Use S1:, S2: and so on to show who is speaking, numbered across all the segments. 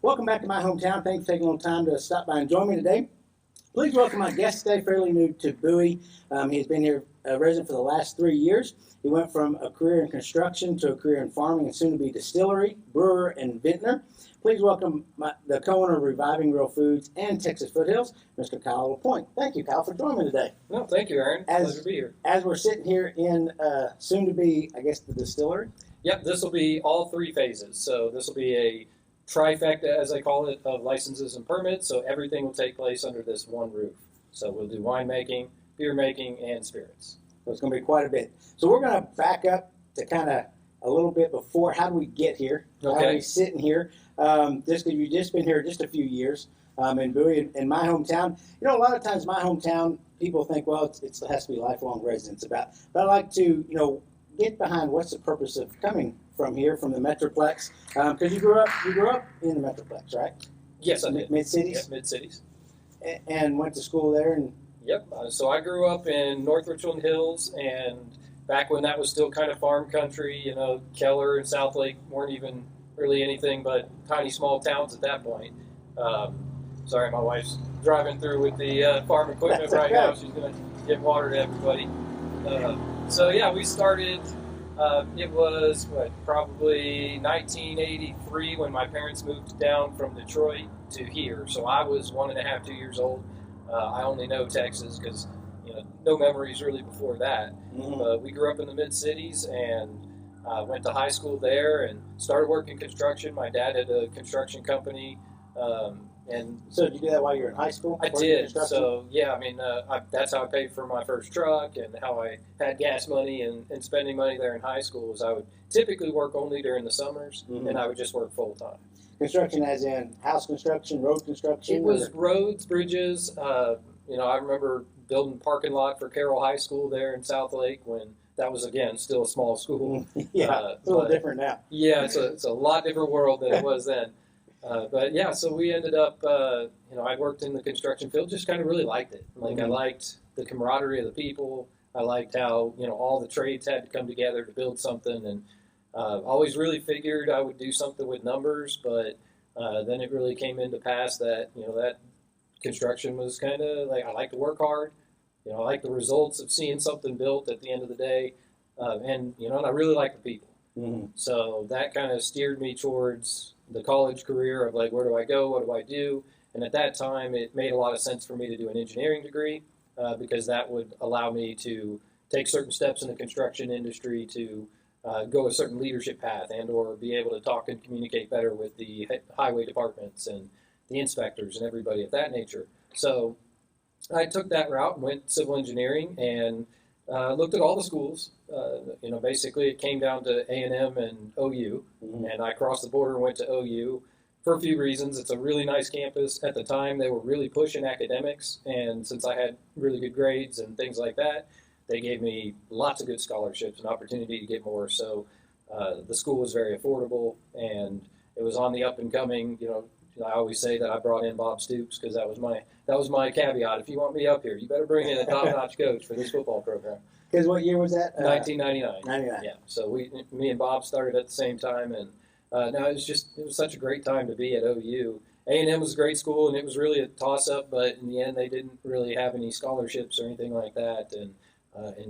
S1: Welcome back to my hometown. Thanks for taking a little time to stop by and join me today. Please welcome my guest today, fairly new to Bowie. He's been here a resident for the last 3 years. He went from a career in construction to a career in farming and soon to be distillery, brewer, and vintner. Please welcome the co-owner of Reviving Real Foods and Texas Foothills, Mr. Kyle LaPointe. Thank you, Kyle, for joining me today.
S2: No, thank you, Aaron. Pleasure to be here.
S1: As we're sitting here in soon to be, I guess, the distillery.
S2: Yep, this will be all three phases. So this will be a trifecta, as I call it, of licenses and permits. So everything will take place under this one roof. So we'll do winemaking, beer making, and spirits.
S1: So it's going to be quite a bit. So we're going to back up to kind of a little bit before. How do we get here?
S2: Okay.
S1: How are we sitting here? Just because you've just been here just a few years in Bowie, in my hometown. You know, a lot of times my hometown, people think, well, it has to be lifelong residence about. But I like to, get behind what's the purpose of coming from here, from the Metroplex. Because you grew up in the Metroplex, right?
S2: Yes, I did.
S1: Mid-cities?
S2: Yep, mid-cities.
S1: And went to school there?
S2: Yep. So I grew up in North Richland Hills, and back when that was still kind of farm country, Keller and South Lake weren't even really anything but tiny, small towns at that point. Sorry, my wife's driving through with the farm equipment right now. She's going to get water to everybody. So yeah, we started, it was probably 1983 when my parents moved down from Detroit to here. So I was 1.5, 2 years old. I only know Texas because, no memories really before that.
S1: Mm-hmm.
S2: We grew up in the mid-cities and went to high school there and started working construction. My dad had a construction company. And
S1: so did you do that while you were in high school?
S2: I did. So, yeah, that's how I paid for my first truck and how I had gas money and spending money there in high school was I would typically work only during the summers,
S1: mm-hmm.
S2: and I would just work full-time.
S1: Construction as in house construction, road construction?
S2: It was roads, bridges. I remember building a parking lot for Carroll High School there in South Lake when that was, again, still a small school.
S1: Yeah, it's a little different now.
S2: Yeah, it's a lot different world than it was then. But yeah, so we ended up, I worked in the construction field, just kind of really liked it.
S1: Mm-hmm.
S2: I liked the camaraderie of the people. I liked how, all the trades had to come together to build something. And always really figured I would do something with numbers, but then it really came into pass that, that construction was kind of like, I like to work hard. I like the results of seeing something built at the end of the day. And I really like the people.
S1: Mm-hmm.
S2: So that kind of steered me towards the college career of like, where do I go? What do I do? And at that time, it made a lot of sense for me to do an engineering degree because that would allow me to take certain steps in the construction industry to go a certain leadership path and or be able to talk and communicate better with the highway departments and the inspectors and everybody of that nature. So I took that route and went civil engineering and looked at all the schools. Basically it came down to A&M and OU,
S1: mm-hmm.
S2: and I crossed the border and went to OU for a few reasons. It's a really nice campus. At the time, they were really pushing academics, and since I had really good grades and things like that, they gave me lots of good scholarships and opportunity to get more. So the school was very affordable, and it was on the up and coming. I always say that I brought in Bob Stoops because that was my caveat. If you want me up here, you better bring in a top-notch coach for this football program.
S1: Because what year was that?
S2: 1999.
S1: 99.
S2: Yeah. So me and Bob started at the same time, and no, it was such a great time to be at OU. A&M was a great school, and it was really a toss-up, but in the end, they didn't really have any scholarships or anything like that, and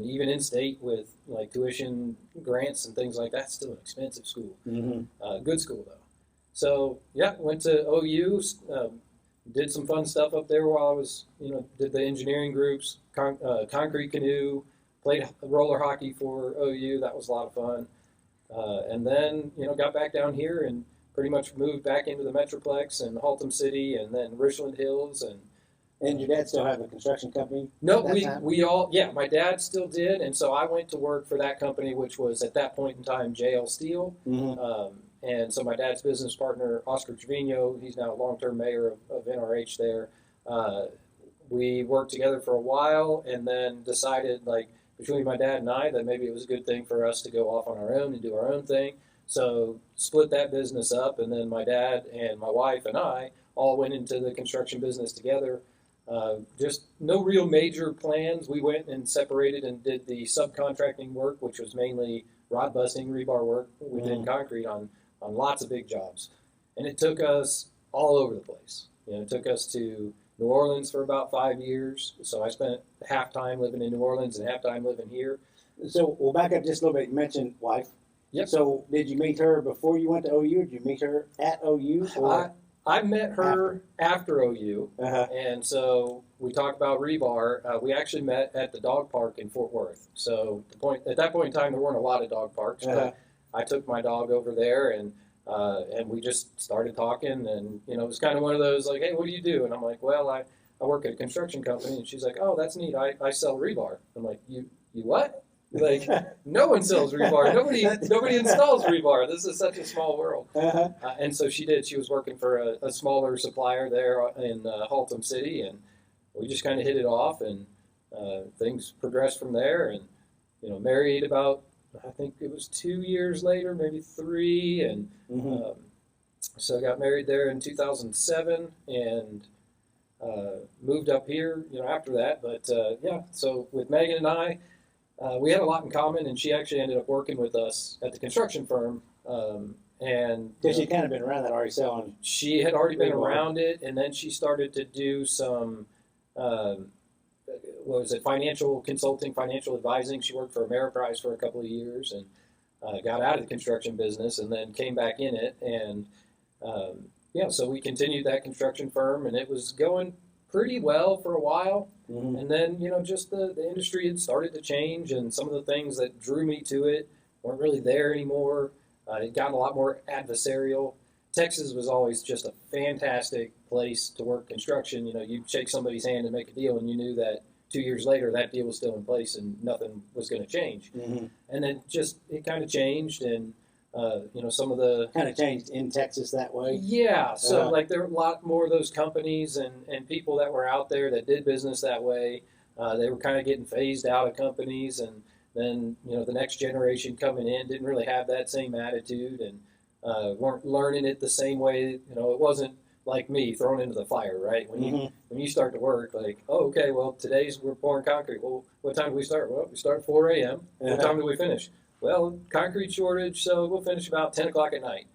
S2: even in state with like tuition grants and things like that, it's still an expensive school.
S1: Mm-hmm.
S2: Good school though. So yeah, went to OU, did some fun stuff up there while I was, did the engineering groups, concrete canoe, played roller hockey for OU. That was a lot of fun. And then, got back down here and pretty much moved back into the Metroplex and Haltom City and then Richland Hills.
S1: And your dad still have a construction company?
S2: No, my dad still did. And so I went to work for that company, which was at that point in time, JL Steel.
S1: Mm-hmm.
S2: And so my dad's business partner, Oscar Trevino, he's now long-term mayor of NRH there. We worked together for a while and then decided, between my dad and I, that maybe it was a good thing for us to go off on our own and do our own thing. So split that business up, and then my dad and my wife and I all went into the construction business together. Just no real major plans. We went and separated and did the subcontracting work, which was mainly rod busting, rebar work within concrete on lots of big jobs. And it took us all over the place. It took us to New Orleans for about 5 years. So I spent half time living in New Orleans and half time living here.
S1: So we'll back up just a little bit. You mentioned wife.
S2: Yep.
S1: So did you meet her before you went to OU? Did you meet her at OU?
S2: I met her after OU,
S1: Uh-huh.
S2: and so we talked about rebar. We actually met at the dog park in Fort Worth. So at that point in time, there weren't a lot of dog parks,
S1: Uh-huh.
S2: but I took my dog over there, and we just started talking, and it was kind of one of those like, hey, what do you do? And I'm like, well, I work at a construction company, and she's like, oh, that's neat. I sell rebar. I'm like, you what? Like, no one sells rebar. Nobody installs rebar. This is such a small world.
S1: Uh-huh.
S2: And so she did. She was working for a smaller supplier there in Haltom City, and we just kind of hit it off, and things progressed from there. And married about, I think it was 2 years later, maybe 3, and so I got married there in 2007, and moved up here, after that. But so with Megan and I. We had a lot in common, and she actually ended up working with us at the construction firm. And
S1: she'd kind of been around that already selling.
S2: She had already been around it, and then she started to do some, financial consulting, financial advising. She worked for Ameriprise for a couple of years, and got out of the construction business, and then came back in it. And so we continued that construction firm, and it was going pretty well for a while.
S1: Mm-hmm.
S2: And then, just the industry had started to change, and some of the things that drew me to it weren't really there anymore. It got a lot more adversarial. Texas was always just a fantastic place to work construction. You'd shake somebody's hand and make a deal, and you knew that 2 years later that deal was still in place and nothing was going to change.
S1: Mm-hmm.
S2: And then it kind of changed, and some of the
S1: kind of changed in Texas that way.
S2: Yeah, so there were a lot more of those companies and people that were out there that did business that way. They were kind of getting phased out of companies, and then the next generation coming in didn't really have that same attitude, and weren't learning it the same way. It wasn't like me thrown into the fire, right? When you start to work, like, oh, okay, well, we're pouring concrete. Well, what time do we start? Well, we start at 4 a.m. What time do we finish? Well, concrete shortage, so we'll finish about 10 o'clock at night.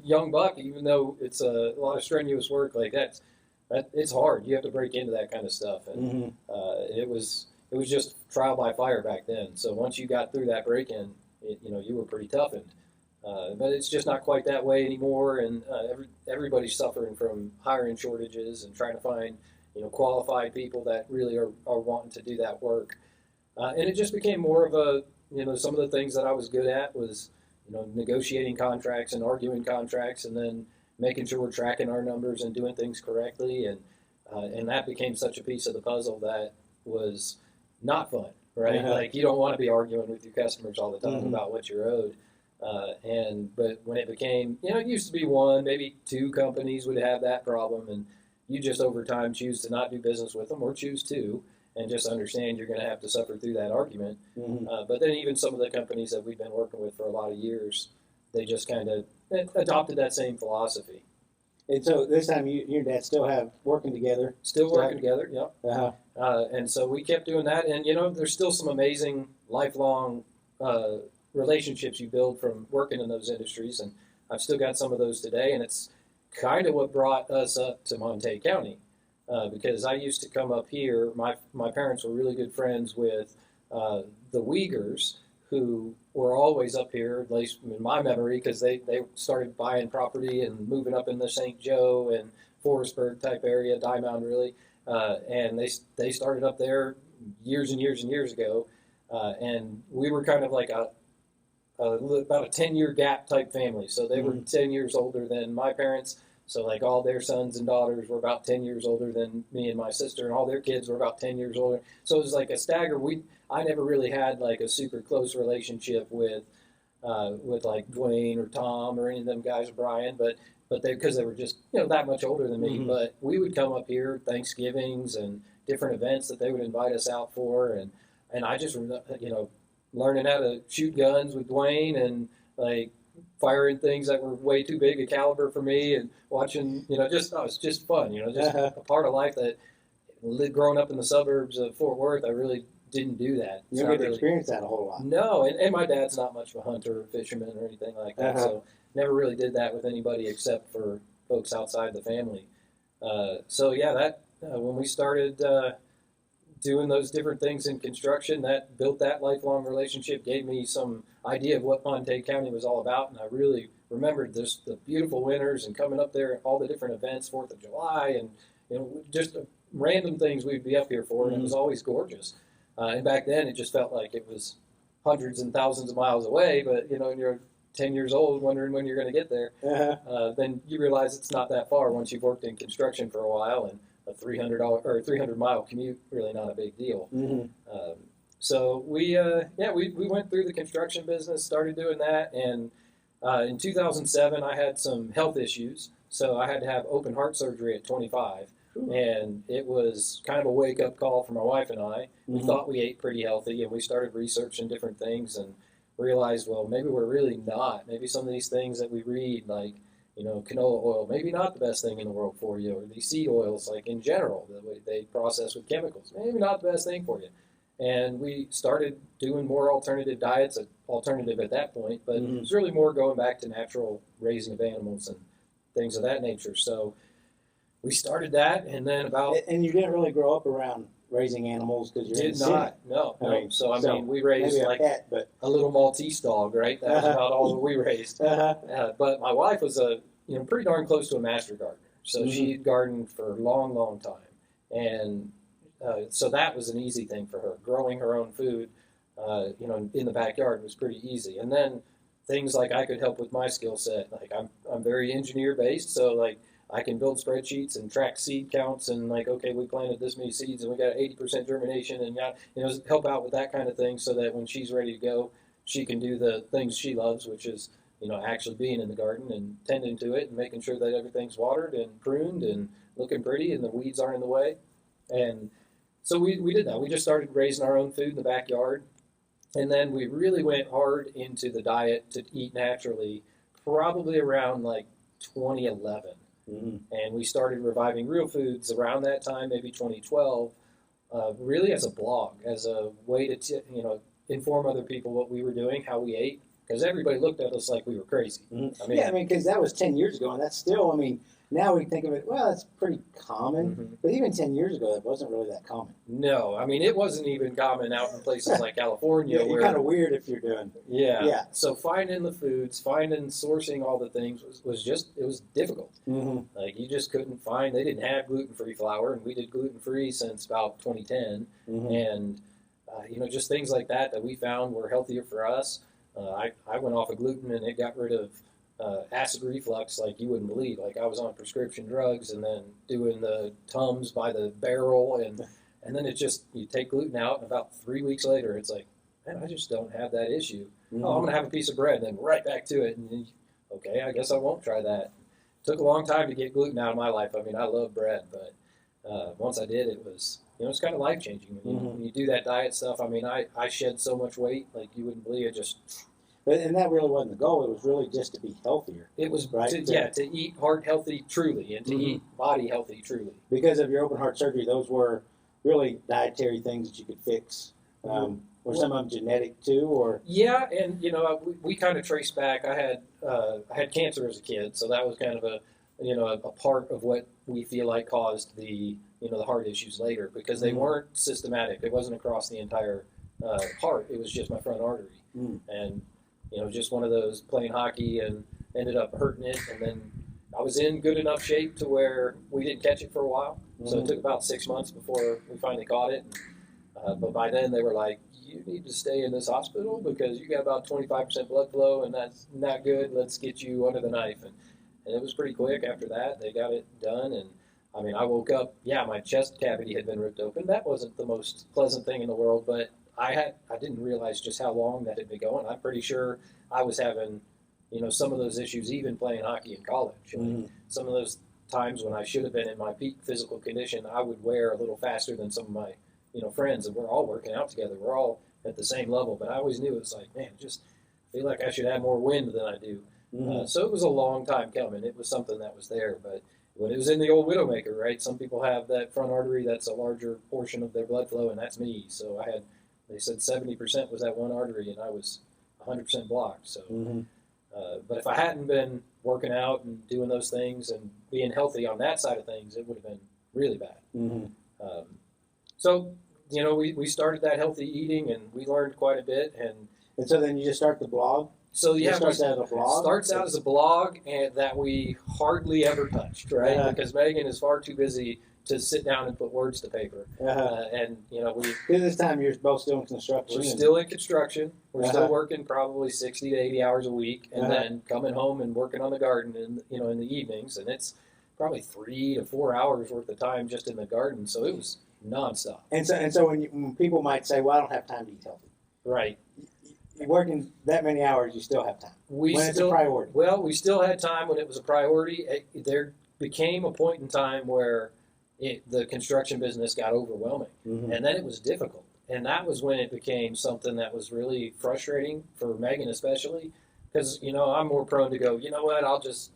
S2: Young buck, even though it's a lot of strenuous work, like that, it's hard. You have to break into that kind of stuff, and it was just trial by fire back then. So once you got through that break-in, you were pretty toughened. But it's just not quite that way anymore, and everybody's suffering from hiring shortages and trying to find qualified people that really are wanting to do that work. And it just became more of a some of the things that I was good at was, negotiating contracts and arguing contracts, and then making sure we're tracking our numbers and doing things correctly. And that became such a piece of the puzzle that was not fun, right?
S1: Uh-huh.
S2: Like, you don't want to be arguing with your customers all the time about what you're owed. But when it became, it used to be one, maybe 2 companies would have that problem, and you just over time choose to not do business with them, or choose to, and just understand you're going to have to suffer through that argument. But then even some of the companies that we've been working with for a lot of years, they just kind of adopted that same philosophy.
S1: And so this time you and your dad still have working together?
S2: Still working together, yep.
S1: Uh-huh.
S2: And so we kept doing that. And, there's still some amazing lifelong relationships you build from working in those industries. And I've still got some of those today. And it's kind of what brought us up to Montague County. Because I used to come up here. My parents were really good friends with the Uyghurs, who were always up here, at least in my memory, because they started buying property and moving up in the St. Joe and Forestburg type area, Diamond really, and they started up there years and years and years ago, and we were kind of like about a 10-year gap type family. So they were 10 years older than my parents. So like all their sons and daughters were about 10 years older than me and my sister, and all their kids were about 10 years older. So it was like a stagger. I never really had like a super close relationship with like Dwayne or Tom or any of them guys, or Brian, but because they were just that much older than me. But we would come up here Thanksgivings and different events that they would invite us out for, and I just learning how to shoot guns with Dwayne, and like firing things that were way too big a caliber for me, and watching, it's just fun, just a part of life that growing up in the suburbs of Fort Worth, I really didn't do that.
S1: You didn't get to experience that a whole lot.
S2: No, and my dad's not much of a hunter or fisherman or anything like that, so never really did that with anybody except for folks outside the family. So yeah, that when we started doing those different things in construction, that built that lifelong relationship, gave me some idea of what Montague County was all about, and I really remembered the beautiful winters and coming up there, all the different events, 4th of July, and just random things we'd be up here for, and it was always gorgeous. And back then, it just felt like it was hundreds and thousands of miles away, but when you're 10 years old wondering when you're going to get there, then you realize it's not that far once you've worked in construction for a while, and a $300 commute really not a big deal. So we went through the construction business, started doing that, and in 2007 I had some health issues, so I had to have open heart surgery at 25. And it was kind of a wake-up call for my wife and I. We thought we ate pretty healthy, and we started researching different things and realized, well, maybe we're really not. Maybe some of these things that we read, like, canola oil, maybe not the best thing in the world for you, or these seed oils, like in general, the way they process with chemicals, maybe not the best thing for you. And we started doing more alternative diets, alternative at that point, but it was really more going back to natural raising of animals and things of that nature. So we started that, and then
S1: And you didn't really grow up around raising animals because you're in the city.
S2: No. So we raised like a little Maltese dog, right? That was about all that we raised. But my wife was pretty darn close to a master gardener, so she had gardened for a long, long time, and so that was an easy thing for her. Growing her own food, in the backyard was pretty easy. And then things like I could help with my skill set. Like I'm very engineer based, so like I can build spreadsheets and track seed counts and like, okay, we planted this many seeds and we got 80% germination, and help out with that kind of thing so that when she's ready to go, she can do the things she loves, which is actually being in the garden and tending to it and making sure that everything's watered and pruned and looking pretty and the weeds aren't in the way. And so we did that. We just started raising our own food in the backyard, and then we really went hard into the diet to eat naturally probably around like 2011. And we started reviving real foods around that time, maybe 2012, really as a blog, as a way to inform other people what we were doing, how we ate, because everybody looked at us like we were crazy.
S1: Because that was 10 years ago, and that's still, now we think of it, well, that's pretty common, but even 10 years ago, that wasn't really that common.
S2: No, it wasn't even common out in places like California.
S1: You're kind of weird if you're doing.
S2: Yeah. So finding the foods, sourcing all the things was difficult. Like you just couldn't find, they didn't have gluten-free flour, and we did gluten-free since about 2010. And, just things like that we found were healthier for us. I went off of gluten, and it got rid of acid reflux like you wouldn't believe. Like I was on prescription drugs and then doing the Tums by the barrel, and then it just, you take gluten out, and about 3 weeks later it's like, man, I just don't have that issue. Oh, I'm going to have a piece of bread, and then right back to it. And okay, I guess I won't try that. It took a long time to get gluten out of my life. I love bread, but once I did, it was, it's kind of life-changing. When you do that diet stuff, I shed so much weight like you wouldn't believe. It just...
S1: And that really wasn't the goal. It was really just to be healthier.
S2: It was to eat heart healthy truly, and to eat body healthy truly.
S1: Because of your open heart surgery, those were really dietary things that you could fix. Were some of them genetic too, or? Yeah,
S2: and we kind of traced back. I had cancer as a kid, so that was kind of a part of what we feel like caused the the heart issues later, because they weren't systematic. It wasn't across the entire heart. It was just my front artery, and just one of those, playing hockey and ended up hurting it. And then I was in good enough shape to where we didn't catch it for a while. So it took about 6 months before we finally caught it. But by then they were like, you need to stay in this hospital because you got about 25% blood flow, and that's not good. Let's get you under the knife. And it was pretty quick after that. They got it done. And I woke up, my chest cavity had been ripped open. That wasn't the most pleasant thing in the world, but I didn't realize just how long that had been going. I'm pretty sure I was having, some of those issues even playing hockey in college. Some of those times when I should have been in my peak physical condition, I would wear a little faster than some of my, friends, and we're all working out together. We're all at the same level, but I always knew it was like, man, just feel like I should have more wind than I do. So it was a long time coming. It was something that was there, but when it was in the old widowmaker, right? Some people have that front artery that's a larger portion of their blood flow, and that's me. So they said 70% was that one artery, and I was 100% blocked. So, but if I hadn't been working out and doing those things and being healthy on that side of things, it would have been really bad.
S1: Mm-hmm.
S2: So, we started that healthy eating, and we learned quite a bit.
S1: And so then you just start the blog?
S2: So
S1: It starts out as a blog?
S2: It starts out as a blog and that we hardly ever touched, right?
S1: Uh-huh.
S2: Because Megan is far too busy to sit down and put words to paper.
S1: Uh-huh.
S2: And
S1: This time you're both still in construction.
S2: we're still in construction. We're
S1: Uh-huh.
S2: still working probably 60 to 80 hours a week, and
S1: Uh-huh.
S2: then coming home and working on the garden in the evenings. And it's probably 3 to 4 hours worth of time just in the garden. So it was nonstop.
S1: And so when people might say, "Well, I don't have time to eat healthy,"
S2: Right.
S1: you're working that many hours, you still have time. It's a priority.
S2: Well, we still had time when it was a priority. There became a point in time where the construction business got overwhelming,
S1: Mm-hmm.
S2: and then it was difficult. And that was when it became something that was really frustrating for Megan, especially because I'm more prone to go, you know what, I'll just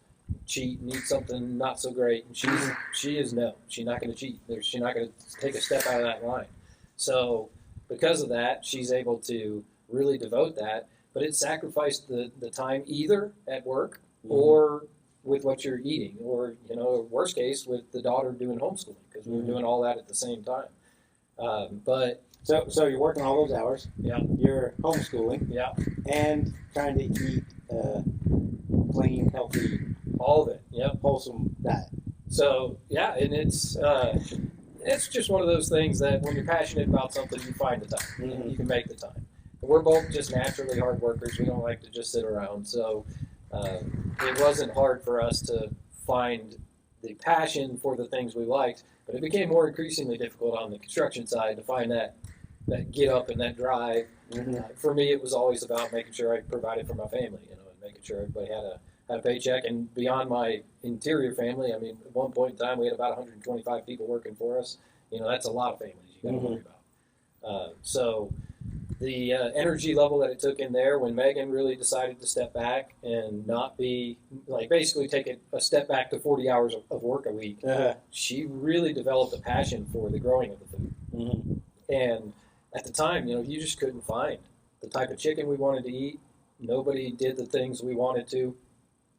S2: cheat and eat something not so great. And she's not going to cheat. She's not going to take a step out of that line. So because of that, she's able to really devote that, but it sacrificed the time either at work
S1: Mm-hmm.
S2: or with what you're eating, or worst case with the daughter doing homeschooling, because we were
S1: Mm-hmm.
S2: doing all that at the same time. But
S1: So you're working all those hours.
S2: yeah,
S1: You're homeschooling
S2: yeah,
S1: and trying to eat clean, healthy,
S2: all of it. Yeah.
S1: wholesome diet.
S2: So yeah, and it's just one of those things that when you're passionate about something, you find the time.
S1: Mm-hmm.
S2: You can make the time. We're both just naturally hard workers. We don't like to just sit around. So it wasn't hard for us to find the passion for the things we liked, but it became more increasingly difficult on the construction side to find that get up and that drive.
S1: Mm-hmm.
S2: For me, it was always about making sure I provided for my family, and making sure everybody had a paycheck. And beyond my interior family, at one point in time, we had about 125 people working for us. That's a lot of families you got to worry about. So the energy level that it took in there when Megan really decided to step back and not be basically take a step back to 40 hours of work a week,
S1: Uh-huh.
S2: she really developed a passion for the growing of the food.
S1: Mm-hmm.
S2: And at the time, you just couldn't find the type of chicken we wanted to eat. Nobody did the things we wanted to.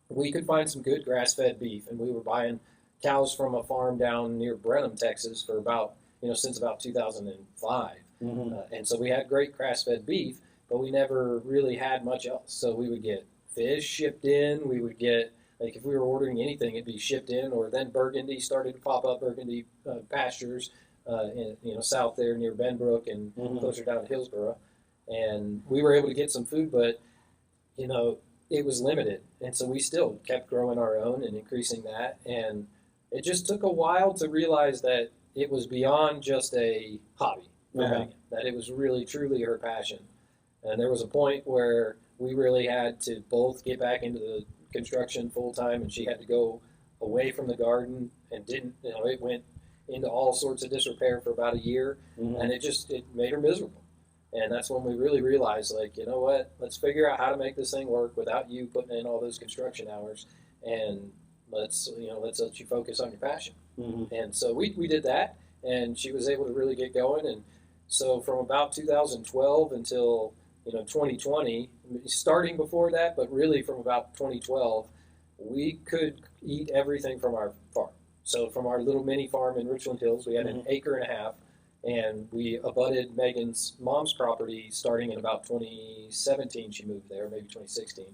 S2: We could find some good grass-fed beef, and we were buying cows from a farm down near Brenham, Texas, for since about 2005.
S1: Mm-hmm.
S2: And so we had great grass-fed beef, but we never really had much else. So we would get fish shipped in. We would get, if we were ordering anything, it'd be shipped in. Or then Burgundy started to pop up, Burgundy pastures, south there near Benbrook and
S1: Mm-hmm.
S2: closer down to Hillsborough. And we were able to get some food, but, it was limited. And so we still kept growing our own and increasing that. And it just took a while to realize that it was beyond just a hobby for
S1: Yeah.
S2: Megan, that it was really, truly her passion. And there was a point where we really had to both get back into the construction full time, and she had to go away from the garden and it went into all sorts of disrepair for about a year,
S1: Mm-hmm.
S2: and it made her miserable. And that's when we really realized, let's figure out how to make this thing work without you putting in all those construction hours, and let's let you focus on your passion.
S1: Mm-hmm.
S2: And so we did that, and she was able to really get going. And so from about 2012 until 2020, starting before that, but really from about 2012, we could eat everything from our farm. So from our little mini farm in Richland Hills, we had an acre and a half, and we abutted Megan's mom's property starting in about 2017. She moved there, maybe 2016.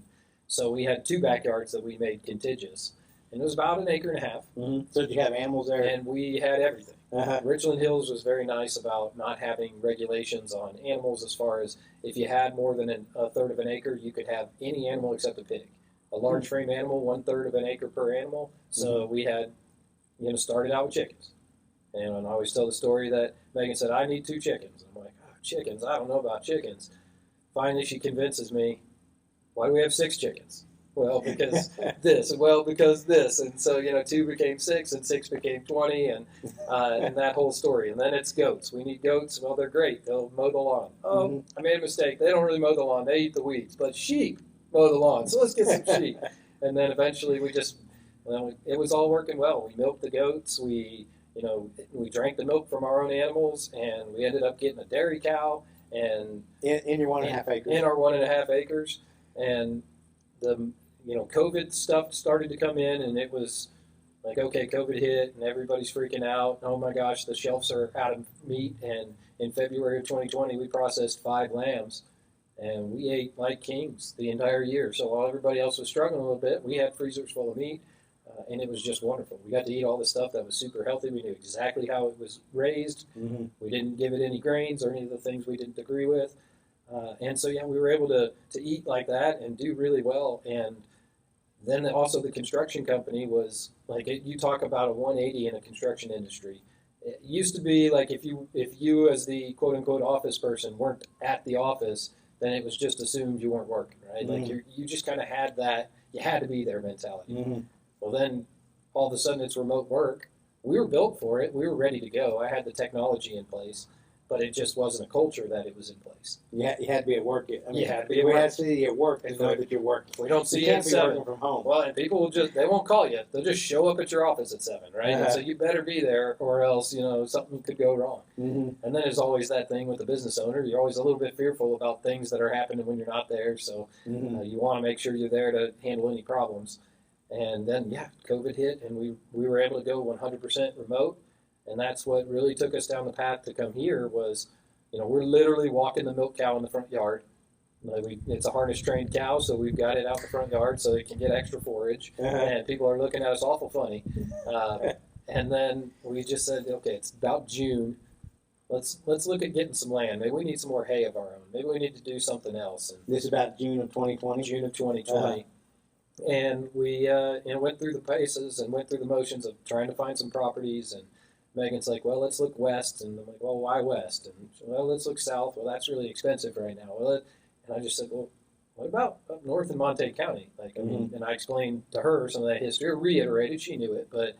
S2: So we had 2 backyards that we made contiguous, and it was about an acre and a half.
S1: Mm-hmm. So did you have animals there?
S2: And we had everything.
S1: Uh-huh.
S2: Richland Hills was very nice about not having regulations on animals, as far as if you had more than a third of an acre, you could have any animal except a pig. A large frame animal, 1/3 of an acre per animal. So we had, started out with chickens. And I always tell the story that Megan said, I need 2 chickens. I'm like, chickens? I don't know about chickens. Finally, she convinces me, why do we have 6 chickens? Well, because this. Well, because this. And so, 2 became 6, and 6 became 20, and that whole story. And then it's goats. We need goats. Well, they're great. They'll mow the lawn. Oh, I made a mistake. They don't really mow the lawn. They eat the weeds. But sheep mow the lawn. So let's get some sheep. And then eventually it was all working well. We milked the goats. We drank the milk from our own animals, and we ended up getting a dairy cow. And
S1: in your 1.5 acres.
S2: In our 1.5 acres. And COVID stuff started to come in, and it was like, okay, COVID hit, and everybody's freaking out. Oh my gosh, the shelves are out of meat. And in February of 2020, we processed 5 lambs, and we ate like kings the entire year. So while everybody else was struggling a little bit, we had freezers full of meat, and it was just wonderful. We got to eat all the stuff that was super healthy. We knew exactly how it was raised.
S1: Mm-hmm.
S2: We didn't give it any grains or any of the things we didn't agree with. And so, yeah, we were able to eat like that and do really well. And then also the construction company was like, you talk about a 180 in a construction industry. It used to be like if you as the quote unquote office person weren't at the office, then it was just assumed you weren't working, right?
S1: Mm-hmm.
S2: Like you just kind of had that, you had to be there mentality.
S1: Mm-hmm.
S2: Well, then all of a sudden it's remote work. We were built for it. We were ready to go. I had the technology in place, but it just wasn't a culture that it was in place.
S1: You had to be at work.
S2: You had to be at
S1: we
S2: work.
S1: had to see you at work to know that you're working.
S2: We don't see
S1: you
S2: you
S1: can't
S2: at
S1: be
S2: 7.
S1: working from home.
S2: Well, and people will they won't call you. They'll just show up at your office at 7, right?
S1: Uh-huh.
S2: And so you better be there, or else something could go wrong.
S1: Mm-hmm.
S2: And then there's always that thing with the business owner. You're always a little bit fearful about things that are happening when you're not there. So
S1: Mm-hmm.
S2: you want to make sure you're there to handle any problems. And then COVID hit, and we were able to go 100% remote, and that's what really took us down the path to come here. Was we're literally walking the milk cow in the front yard. It's a harness trained cow, so we've got it out the front yard so it can get extra forage.
S1: Uh-huh.
S2: And people are looking at us awful funny. And then we just said, okay, it's about June. Let's look at getting some land. Maybe we need some more hay of our own. Maybe we need to do something else. And
S1: This is about June of 2020?
S2: June of 2020.
S1: Uh-huh.
S2: And we went through the paces and went through the motions of trying to find some properties. And Megan's like, well, let's look west. And I'm like, well, why west? And well, let's look south. Well, that's really expensive right now. And I just said, well, what about up north in Montague County? And I explained to her some of that history, or reiterated. She knew it, but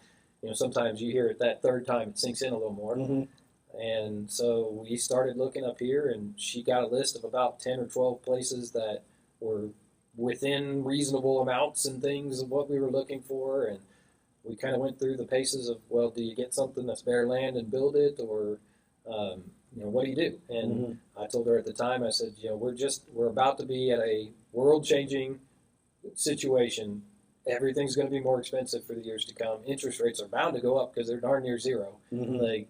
S2: sometimes you hear it that third time, it sinks in a little more.
S1: Mm-hmm.
S2: And so we started looking up here, and she got a list of about 10 or 12 places that were within reasonable amounts and things of what we were looking for. And we kind of went through the paces of, well, do you get something that's bare land and build it, or what do you do? And I told her at the time, I said, we're about to be at a world-changing situation. Everything's going to be more expensive for the years to come. Interest rates are bound to go up because they're darn near zero.
S1: Mm-hmm.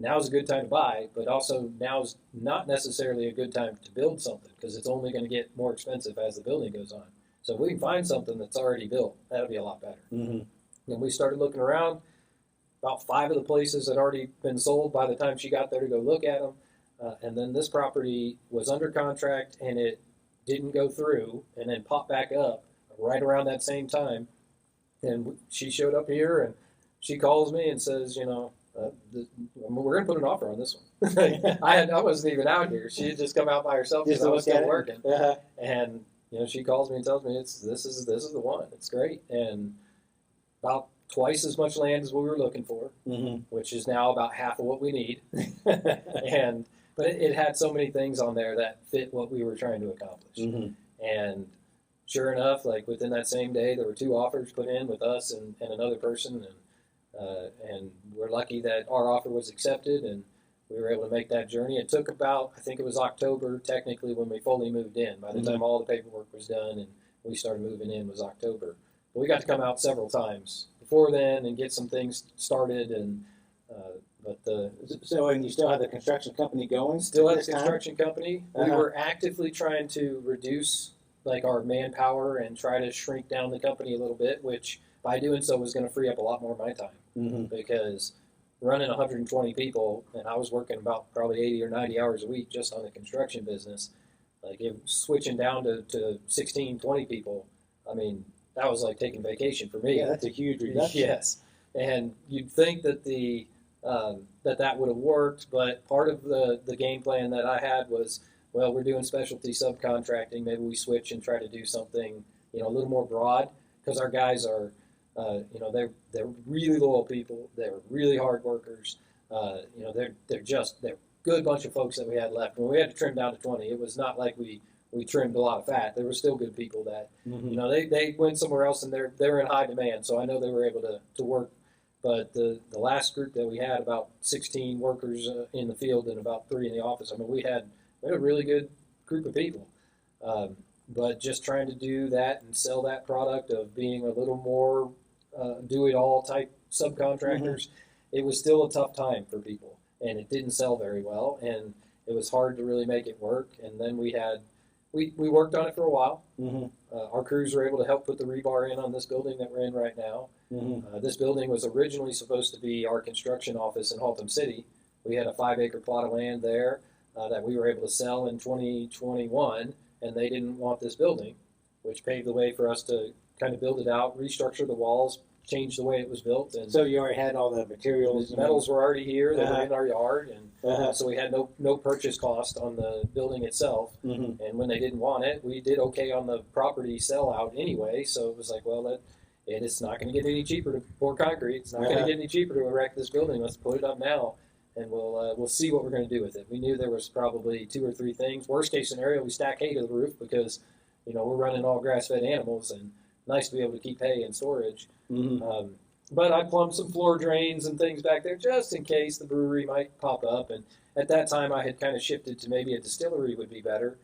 S2: Now's a good time to buy, but also now's not necessarily a good time to build something because it's only going to get more expensive as the building goes on. So if we can find something that's already built, that'll be a lot better.
S1: Mm-hmm.
S2: And we started looking around. About 5 of the places had already been sold by the time she got there to go look at them. And then this property was under contract, and it didn't go through, and then popped back up right around that same time. And she showed up here, and she calls me and says, we're going to put an offer on this one. I wasn't even out here. She had just come out by herself because I was still working.
S1: Uh-huh.
S2: And she calls me and tells me this is the one. It's great. And about twice as much land as we were looking for, which is now about half of what we need. But it had so many things on there that fit what we were trying to accomplish.
S1: Mm-hmm.
S2: And sure enough, within that same day, there were 2 offers put in with us and another person, and we're lucky that our offer was accepted, and we were able to make that journey. It took about, I think it was October technically when we fully moved in. By the time all the paperwork was done and we started moving in was October. But we got to come out several times before then and get some things started. And
S1: and you still have the construction company going?
S2: Still have the construction company.
S1: Uh-huh.
S2: We were actively trying to reduce our manpower and try to shrink down the company a little bit, which by doing so was going to free up a lot more of my time, because running 120 people, and I was working about probably 80 or 90 hours a week just on the construction business, switching down to 16, 20 people, that was like taking vacation for me.
S1: Yeah, that's a huge reduction.
S2: Yes. And you'd think that that would have worked, but part of the game plan that I had was, well, we're doing specialty subcontracting. Maybe we switch and try to do something, a little more broad, because our guys are, they're really loyal people. They're really hard workers. They're a good bunch of folks that we had left. When we had to trim down to 20, it was not like we trimmed a lot of fat. There were still good people that, they went somewhere else and they're in high demand. So I know they were able to work. But the last group that we had, about 16 workers in the field and about 3 in the office. We had a really good group of people. but just trying to do that and sell that product of being a little more do-it-all type subcontractors, it was still a tough time for people, and it didn't sell very well, and it was hard to really make it work. And then we worked on it for a while. Our crews were able to help put the rebar in on this building that we're in right now. This building was originally supposed to be our construction office in Haltom City. We had a 5-acre plot of land there that we were able to sell in 2021, and they didn't want this building, which paved the way for us to kind of build it out, restructure the walls, change the way it was built. And
S1: so you already had all the materials.
S2: The metals were already here. They were in our yard, and so we had no purchase cost on the building itself. And when they didn't want it, we did okay on the property sell out anyway. So it was like, well, it's not going to get any cheaper to pour concrete. It's not going to get any cheaper to erect this building. Let's put it up now, and we'll see what we're going to do with it. We knew there was probably 2 or 3 things. Worst case scenario, we stack hay to the roof because we're running all grass-fed animals, and nice to be able to keep hay in storage. But I plumbed some floor drains and things back there just in case the brewery might pop up. And at that time, I had kind of shifted to maybe a distillery would be better,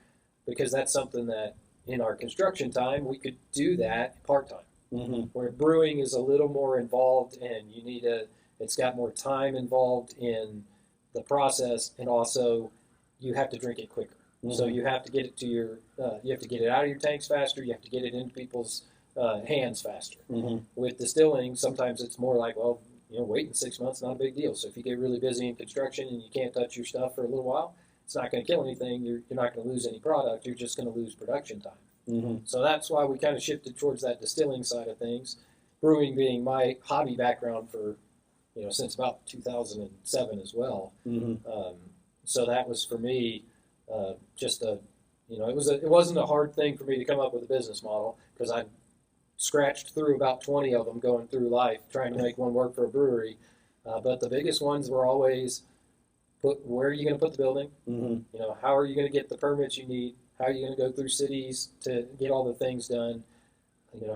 S2: because that's something that in our construction time we could do that part-time. Where brewing is a little more involved, and it's got more time involved in the process, and also you have to drink it quicker. So you have to get it to you have to get it out of your tanks faster. You have to get it into people's hands faster. With distilling, sometimes it's more like, well, waiting 6 months, not a big deal. So if you get really busy in construction and you can't touch your stuff for a little while, it's not going to kill anything. You're not going to lose any product. You're just going to lose production time. So that's why we kind of shifted towards that distilling side of things. Brewing being my hobby background for, since about 2007 as well. So that was for me just it wasn't a hard thing for me to come up with a business model, because I scratched through about 20 of them going through life trying to make one work for a brewery. But the biggest ones were always, where are you going to put the building? How are you going to get the permits you need? How are you going to go through cities to get all the things done?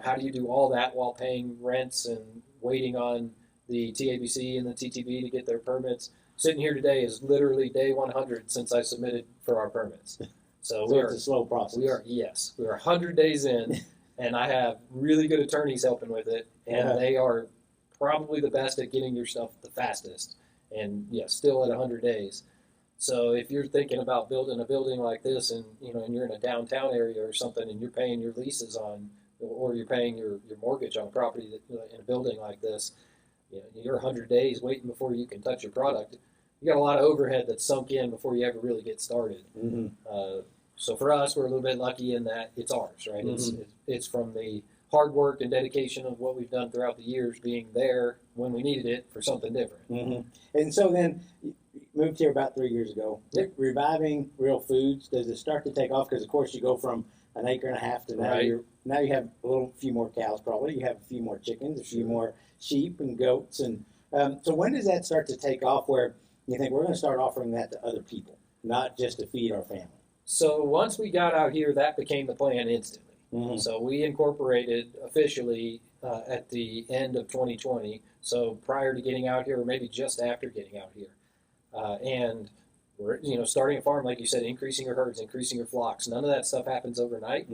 S2: How do you do all that while paying rents and waiting on the TABC and the TTB to get their permits? Sitting here today is literally day 100 since I submitted for our permits. So
S1: it's a slow process.
S2: We are 100 days in, and I have really good attorneys helping with it, and they are probably the best at getting your stuff the fastest. And still at 100 days. So if you're thinking about building a building like this, and and you're in a downtown area or something, and you're paying your leases on, or you're paying your mortgage on a property in a building like this, you're 100 days waiting before you can touch your product. You got a lot of overhead that's sunk in before you ever really get started. So for us, we're a little bit lucky in that it's ours, right? It's from the hard work and dedication of what we've done throughout the years, being there when we needed it for something different.
S1: And so then you moved here about 3 years ago. Reviving Real Foods, does it start to take off? Because of course you go from an acre and a half to now now you have a few more cows probably. You have a few more chickens, a few more sheep and goats. And so when does that start to take off where you think we're going to start offering that to other people, not just to feed our family?
S2: So once we got out here, that became the plan instantly. So we incorporated officially at the end of 2020, so prior to getting out here, or maybe just after getting out here. And we're starting a farm, like you said, increasing your herds, increasing your flocks. None of that stuff happens overnight.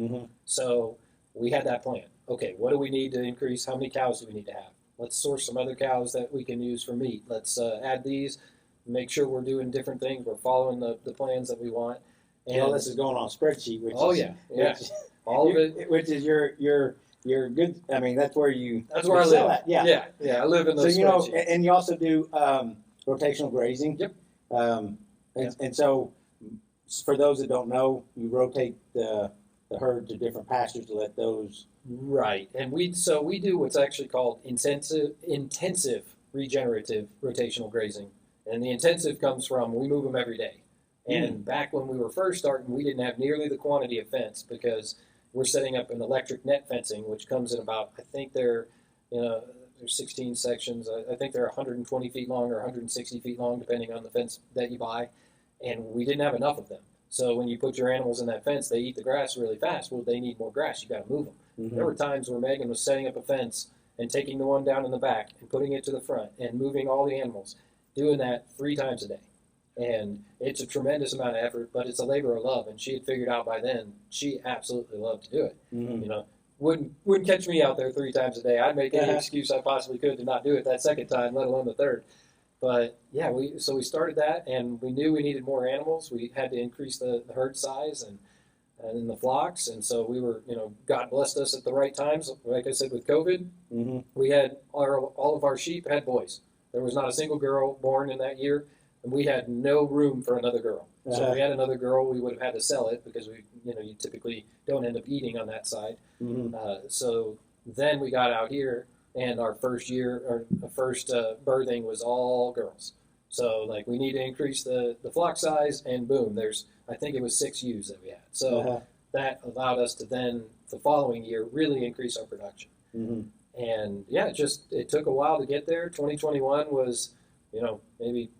S2: So we had that plan. Okay, what do we need to increase? How many cows do we need to have? Let's source some other cows that we can use for meat. Let's add these, make sure we're doing different things. We're following the plans that we want.
S1: And all this is going on a spreadsheet, which
S2: all of it,
S1: which is your good. I mean, that's where
S2: that's where I live.
S1: At. Yeah.
S2: I live in those.
S1: So and you also do rotational grazing. And so for those that don't know, you rotate the herd to different pastures to let those.
S2: Right, and we do what's actually called intensive regenerative rotational grazing, and the intensive comes from we move them every day. And back when we were first starting, we didn't have nearly the quantity of fence, because we're setting up an electric net fencing, which comes in about, I think there's 16 sections. I think they're 120 feet long or 160 feet long, depending on the fence that you buy. And we didn't have enough of them. So when you put your animals in that fence, they eat the grass really fast. Well, they need more grass. You got to move them. There were times where Megan was setting up a fence and taking the one down in the back and putting it to the front and moving all the animals, doing that 3 times a day. And it's a tremendous amount of effort, but it's a labor of love. And she had figured out by then she absolutely loved to do it.
S1: Mm-hmm.
S2: You know, wouldn't catch me out there 3 times a day. I'd make any excuse I possibly could to not do it that second time, let alone the third. But yeah, we started that, and we knew we needed more animals. We had to increase the herd size and in the flocks, and so we were, God blessed us at the right times. Like I said, with COVID,
S1: Mm-hmm.
S2: we had all of our sheep had boys. There was not a single girl born in that year, and we had no room for another girl. So if we had another girl, we would have had to sell it because you typically don't end up eating on that side.
S1: Mm-hmm.
S2: So then we got out here, and our first birthing was all girls. So like we need to increase the flock size, and boom, I think it was 6 ewes that we had. So that allowed us to then the following year really increase our production.
S1: Mm-hmm.
S2: And yeah, it took a while to get there. 2021 was, maybe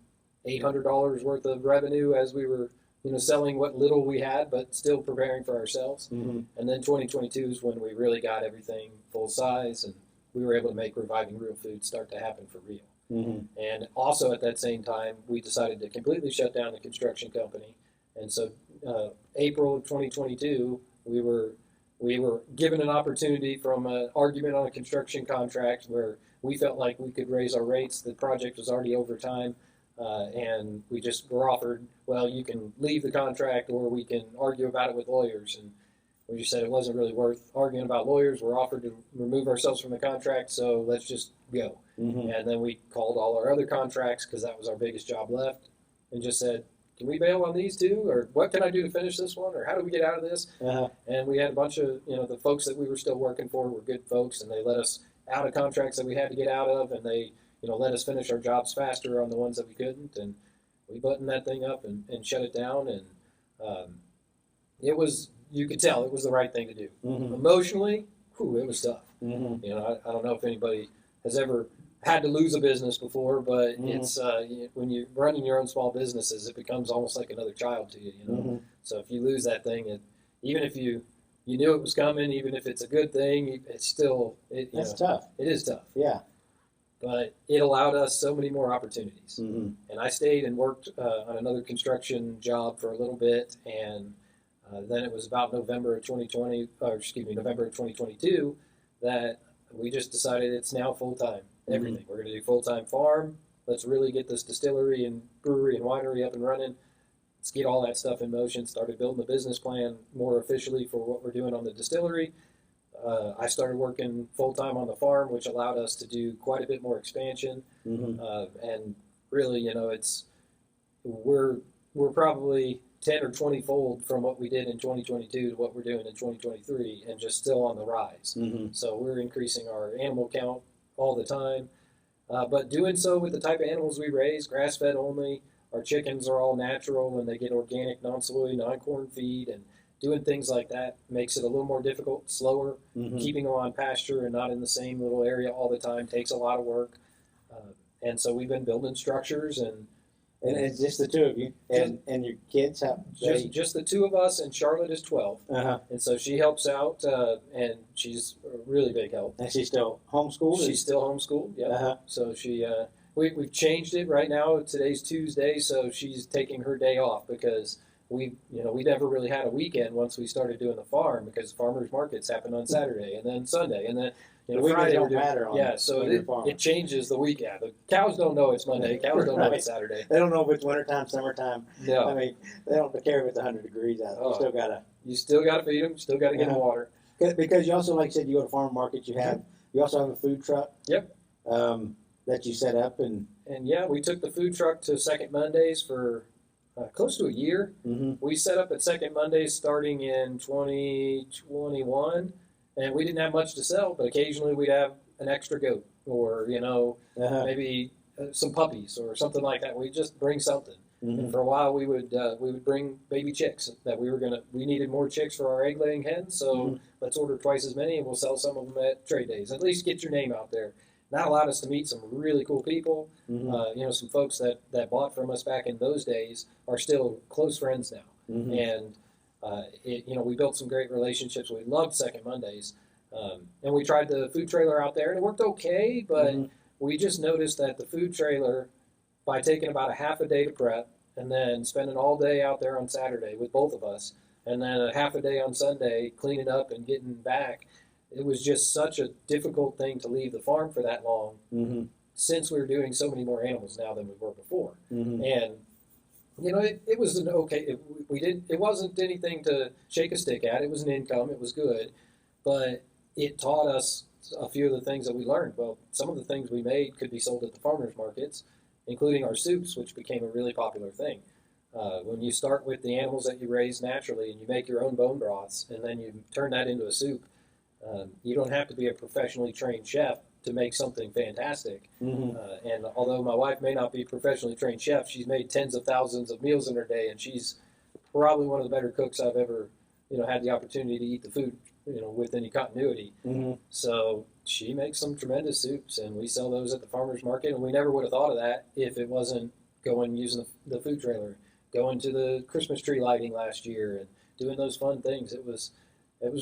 S2: $800 worth of revenue as we were, selling what little we had, but still preparing for ourselves.
S1: Mm-hmm.
S2: And then 2022 is when we really got everything full size, and we were able to make Reviving Real Food start to happen for real.
S1: Mm-hmm.
S2: And also at that same time, we decided to completely shut down the construction company. And so April of 2022, we were given an opportunity from an argument on a construction contract where we felt like we could raise our rates. The project was already over time, and we just were offered, well, you can leave the contract or we can argue about it with lawyers. And we just said it wasn't really worth arguing about lawyers. We're offered to remove ourselves from the contract, so let's just go.
S1: Mm-hmm.
S2: And then we called all our other contracts because that was our biggest job left and just said, can we bail on these two? Or what can I do to finish this one? Or how do we get out of this? And we had a bunch of, the folks that we were still working for were good folks, and they let us out of contracts that we had to get out of, and they, let us finish our jobs faster on the ones that we couldn't. And we buttoned that thing up and shut it down. And it was, you could tell it was the right thing to do.
S1: Mm-hmm.
S2: Emotionally, it was tough.
S1: Mm-hmm.
S2: I don't know if anybody has ever had to lose a business before, but
S1: Mm-hmm.
S2: it's when you're running your own small businesses, it becomes almost like another child to you.
S1: Mm-hmm.
S2: So if you lose that thing, even if you knew it was coming, even if it's a good thing, it's still
S1: That's tough.
S2: It is tough.
S1: Yeah.
S2: But it allowed us so many more opportunities.
S1: Mm-hmm.
S2: And I stayed and worked on another construction job for a little bit, and then it was about November of 2022 that we just decided it's now full-time, everything.
S1: Mm-hmm.
S2: We're going to do full-time farm. Let's really get this distillery and brewery and winery up and running. Let's get all that stuff in motion. Started building the business plan more officially for what we're doing on the distillery. I started working full-time on the farm, which allowed us to do quite a bit more expansion.
S1: Mm-hmm.
S2: And really, we're probably 10 or 20 fold from what we did in 2022 to what we're doing in 2023, and just still on the rise.
S1: Mm-hmm.
S2: So we're increasing our animal count all the time, but doing so with the type of animals we raise, grass-fed only. Our chickens are all natural, and they get organic, non-soy, non-corn feed, and doing things like that makes it a little more difficult, slower.
S1: Mm-hmm.
S2: Keeping them on pasture and not in the same little area all the time takes a lot of work. And so we've been building structures, and
S1: it's just the two of you, and your kids have
S2: just the two of us, and Charlotte is 12. And so she helps out, and she's a really big help.
S1: And she's still homeschooled?
S2: She's still homeschooled, yeah. So we've changed it right now. Today's Tuesday, so she's taking her day off because we never really had a weekend once we started doing the farm, because farmers markets happen on Saturday and then Sunday and then Friday.
S1: Don't matter on
S2: so it changes the weekend. The cows don't know it's Monday. Cows don't know it's Saturday.
S1: They don't know if it's wintertime, summertime.
S2: No.
S1: I mean, they don't care if it's 100 degrees out. You
S2: still gotta feed them. Still gotta get them water.
S1: Because you also, like you said, you go to farm markets. You also have a food truck.
S2: Yep.
S1: That you set up and
S2: yeah, we took the food truck to Second Mondays for close to a year.
S1: Mm-hmm.
S2: We set up at Second Mondays starting in 2021, and we didn't have much to sell, but occasionally we'd have an extra goat or, maybe some puppies or something like that. We'd just bring something.
S1: Mm-hmm.
S2: And for a while we would bring baby chicks that we needed more chicks for our egg laying hens, so let's order twice as many and we'll sell some of them at trade days. At least get your name out there. That allowed us to meet some really cool people.
S1: Mm-hmm.
S2: Some folks that bought from us back in those days are still close friends now.
S1: Mm-hmm.
S2: And we built some great relationships. We loved Second Mondays, and we tried the food trailer out there, and it worked okay. But we just noticed that the food trailer, by taking about a half a day to prep and then spending all day out there on Saturday with both of us, and then a half a day on Sunday cleaning up and getting back. It was just such a difficult thing to leave the farm for that long, since we were doing so many more animals now than we were before. And it was an okay. It wasn't anything to shake a stick at. It was an income. It was good, but it taught us a few of the things that we learned. Well, some of the things we made could be sold at the farmers markets, including our soups, which became a really popular thing. When you start with the animals that you raise naturally and you make your own bone broths and then you turn that into a soup, you don't have to be a professionally trained chef to make something fantastic. And although my wife may not be a professionally trained chef, she's made tens of thousands of meals in her day, and she's probably one of the better cooks I've ever had the opportunity to eat the food with any continuity. So she makes some tremendous soups, and we sell those at the farmers market, and we never would have thought of that if it wasn't using the food trailer, going to the Christmas tree lighting last year and doing those fun things. It was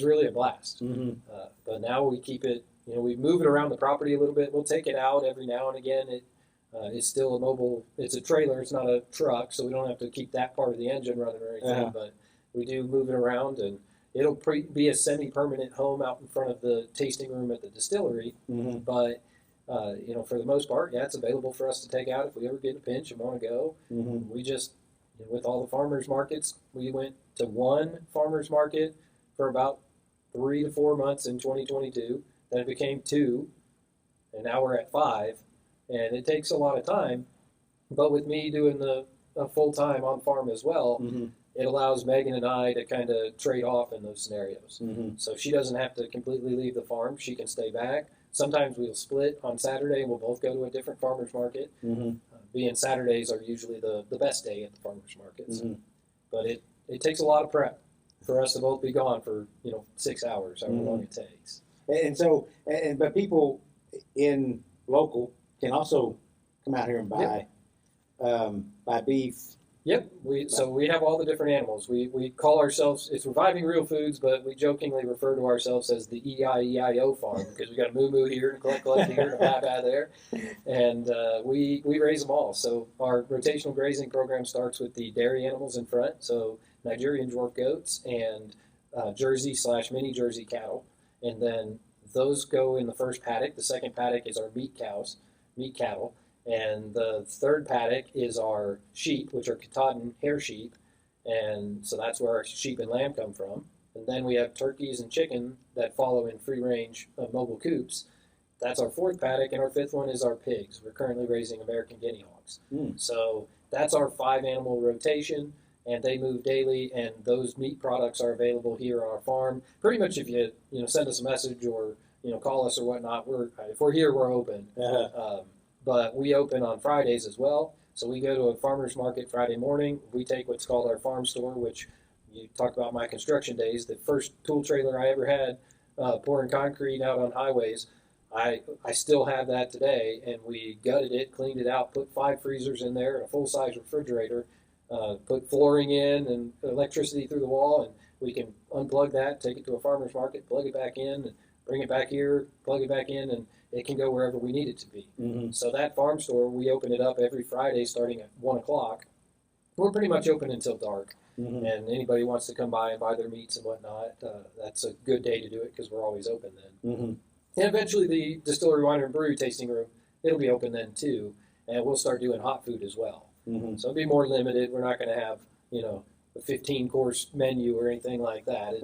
S2: really a blast. But now we keep it, we move it around the property a little bit. We'll take it out every now and again. It's still a mobile, it's a trailer, it's not a truck, so we don't have to keep that part of the engine running or anything, but we do move it around, and it'll be a semi-permanent home out in front of the tasting room at the distillery. But for the most part, it's available for us to take out if we ever get a pinch and want to go. We just, with all the farmers markets, we went to one farmers market for about 3 to 4 months in 2022. Then it became 2, and now we're at 5. And it takes a lot of time, but with me doing the full time on farm as well, it allows Megan and I to kind of trade off in those scenarios. So she doesn't have to completely leave the farm. She can stay back. Sometimes we'll split on Saturday and we'll both go to a different farmer's market. Being Saturdays are usually the best day at the farmer's markets. But it takes a lot of prep for us to both be gone for 6 hours, however long it takes.
S1: And so, but people in local can also come out here and buy beef.
S2: Yep. So we have all the different animals. We call ourselves, it's Reviving Real Foods, but we jokingly refer to ourselves as the EIEIO farm because we got a moo here and a collect here and a blah there. And we raise them all. So our rotational grazing program starts with the dairy animals in front. So Nigerian dwarf goats and Jersey/mini Jersey cattle. And then those go in the first paddock. The second paddock is our meat cattle. And the third paddock is our sheep, which are Katahdin hair sheep. And so that's where our sheep and lamb come from. And then we have turkeys and chicken that follow in free range mobile coops. That's our fourth paddock. And our fifth one is our pigs. We're currently raising American guinea hogs. So that's our 5-animal rotation. And they move daily, and those meat products are available here on our farm. Pretty much if you send us a message or call us or whatnot, if we're here, we're open. But we open on Fridays as well. So we go to a farmer's market Friday morning. We take what's called our farm store, which you talk about my construction days. The first tool trailer I ever had pouring concrete out on highways, I still have that today. And we gutted it, cleaned it out, put 5 freezers in there, and a full-size refrigerator, put flooring in and electricity through the wall, and we can unplug that, take it to a farmer's market, plug it back in, and bring it back here, plug it back in, and it can go wherever we need it to be. So that farm store, we open it up every Friday starting at 1 o'clock. We're pretty much open until dark, and anybody wants to come by and buy their meats and whatnot, that's a good day to do it because we're always open then. And eventually the distillery, winery, and brewery tasting room, it'll be open then too, and we'll start doing hot food as well. So it'll be more limited. We're not going to have, a 15-course menu or anything like that.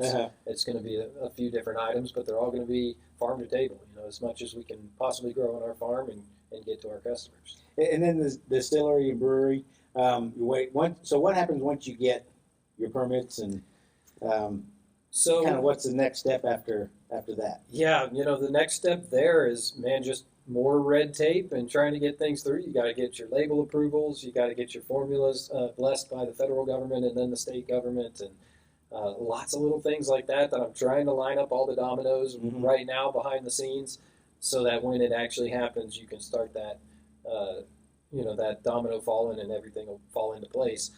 S2: It's going to be a few different items, but they're all going to be farm to table, as much as we can possibly grow on our farm and get to our customers.
S1: And then the distillery and brewery, so what happens once you get your permits and
S2: so
S1: kind of what's the next step after that?
S2: Yeah, the next step there is, just more red tape and trying to get things through. You got to get your label approvals. You got to get your formulas blessed by the federal government and then the state government, and lots of little things like that I'm trying to line up all the dominoes right now behind the scenes, so that when it actually happens, you can start that, that domino falling and everything will fall into place.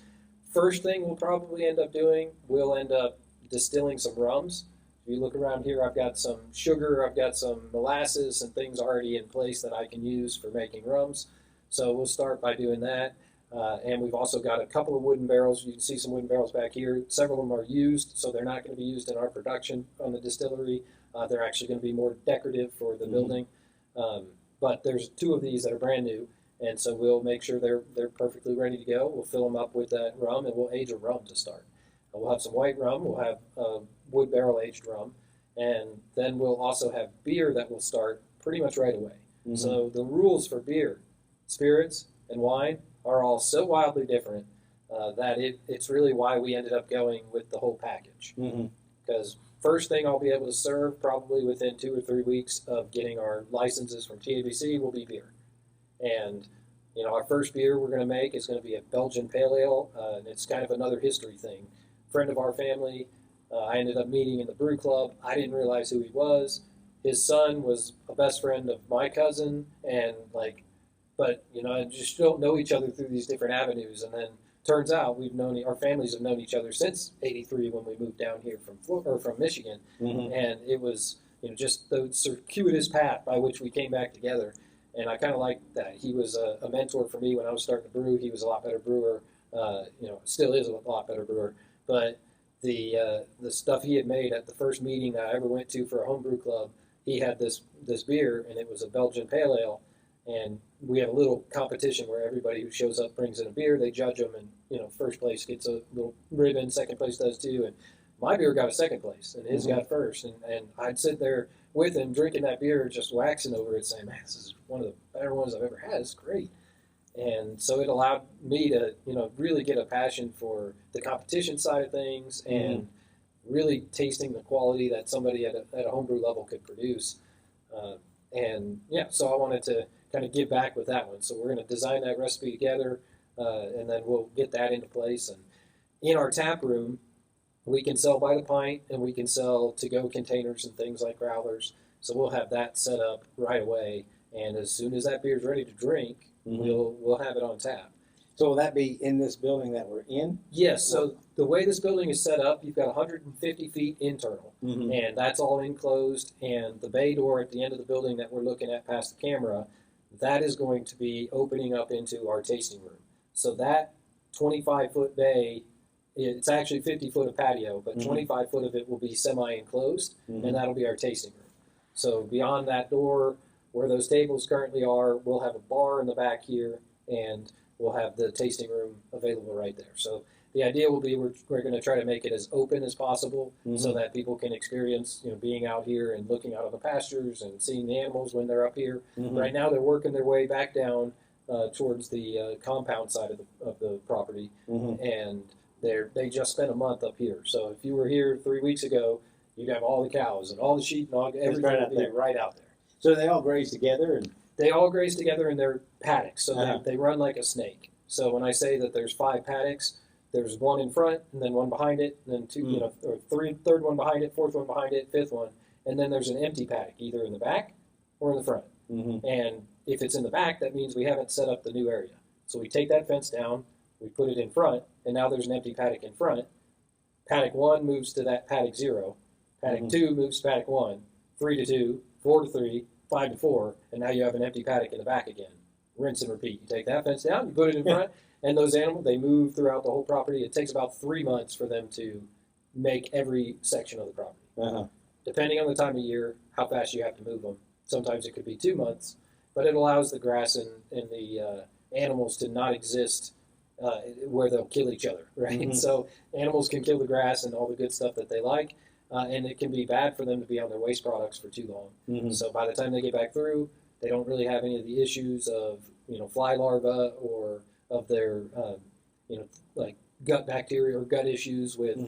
S2: First thing we'll probably end up doing, we'll end up distilling some rums. If you look around here, I've got some sugar, I've got some molasses and things already in place that I can use for making rums. So we'll start by doing that. And we've also got a couple of wooden barrels. You can see some wooden barrels back here. Several of them are used, so they're not going to be used in our production on the distillery. They're actually going to be more decorative for the building. But there's 2 of these that are brand new, and so we'll make sure they're perfectly ready to go. We'll fill them up with that rum, and we'll age a rum to start. We'll have some white rum. We'll have wood barrel aged rum, and then we'll also have beer that will start pretty much right away. So the rules for beer, spirits, and wine are all so wildly different that it's really why we ended up going with the whole package. Because first thing I'll be able to serve probably within 2 or 3 weeks of getting our licenses from TABC will be beer. And our first beer we're going to make is going to be a Belgian Pale Ale, and it's kind of another history thing. Friend of our family, I ended up meeting in the brew club. I didn't realize who he was. His son was a best friend of my cousin, and but just don't know each other through these different avenues. And then turns out our families have known each other since '83 when we moved down here from Michigan, and it was just the circuitous path by which we came back together. And I kind of like that. He was a mentor for me when I was starting to brew. He was a lot better brewer, still is a lot better brewer. But the stuff he had made at the first meeting that I ever went to for a homebrew club, he had this beer, and it was a Belgian Pale Ale. And we have a little competition where everybody who shows up brings in a beer. They judge them, and first place gets a little ribbon. Second place does too. And my beer got a second place, and his got first. And I'd sit there with him drinking that beer, just waxing over it, saying, "Man, this is one of the better ones I've ever had. It's great." And so it allowed me to, really get a passion for the competition side of things and really tasting the quality that somebody at a homebrew level could produce. So I wanted to kind of give back with that one. So we're going to design that recipe together, and then we'll get that into place. And in our tap room, we can sell by the pint, and we can sell to-go containers and things like growlers. So we'll have that set up right away. And as soon as that beer is ready to drink, we'll have it on tap.
S1: So will that be in this building that we're in?
S2: Yes. So the way this building is set up, you've got 150 feet internal, and that's all enclosed. And the bay door at the end of the building that we're looking at past the camera, that is going to be opening up into our tasting room. So that 25-foot bay, it's actually 50 foot of patio, but 25 foot of it will be semi-enclosed, and that'll be our tasting room. So beyond that door, where those tables currently are, we'll have a bar in the back here, and we'll have the tasting room available right there. So the idea will be we're going to try to make it as open as possible so that people can experience, being out here and looking out on the pastures and seeing the animals when they're up here. Right now they're working their way back down towards the compound side of the property, and they just spent a month up here. So if you were here 3 weeks ago, you'd have all the cows and all the sheep and all, everything right out there.
S1: So they all graze together?
S2: They all graze together in their paddocks, so they run like a snake. So when I say that there's 5 paddocks, there's one in front, and then one behind it, and then two, or third one behind it, fourth one behind it, fifth one, and then there's an empty paddock, either in the back or in the front. And if it's in the back, that means we haven't set up the new area. So we take that fence down, we put it in front, and now there's an empty paddock in front. Paddock 1 moves to that paddock 0. Paddock 2 moves to paddock 1. 3 to 2, 4 to 3, 5 to 4, and now you have an empty paddock in the back again. Rinse and repeat. You take that fence down, you put it in front, and those animals, they move throughout the whole property. It takes about 3 months for them to make every section of the property. Depending on the time of year, how fast you have to move them. Sometimes it could be 2 months, but it allows the grass and the animals to not exist where they'll kill each other, right? So animals can kill the grass and all the good stuff that they like, and it can be bad for them to be on their waste products for too long. So by the time they get back through, they don't really have any of the issues of fly larvae or of their like gut bacteria or gut issues with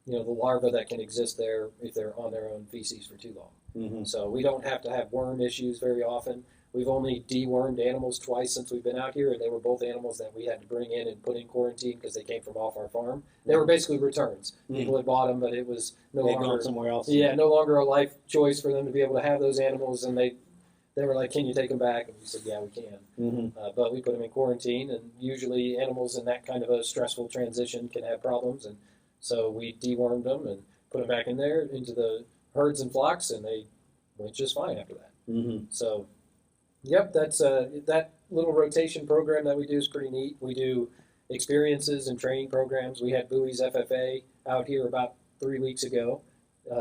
S2: the larvae that can exist there if they're on their own feces for too long. So we don't have to have worm issues very often. We've only dewormed animals twice since we've been out here, and they were both animals that we had to bring in and put in quarantine because they came from off our farm. They were basically returns. People had bought them, but it was no longer
S1: gone somewhere else.
S2: Yeah, no longer a life choice for them to be able to have those animals, and they were like, "Can you take them back?" And we said, "Yeah, we can." But we put them in quarantine, and usually animals in that kind of a stressful transition can have problems, and so we dewormed them and put them back in there into the herds and flocks, and they went just fine after that. So. Yep, that's that little rotation program that we do is pretty neat. We do experiences and training programs. We had Bowie's FFA out here about 3 weeks ago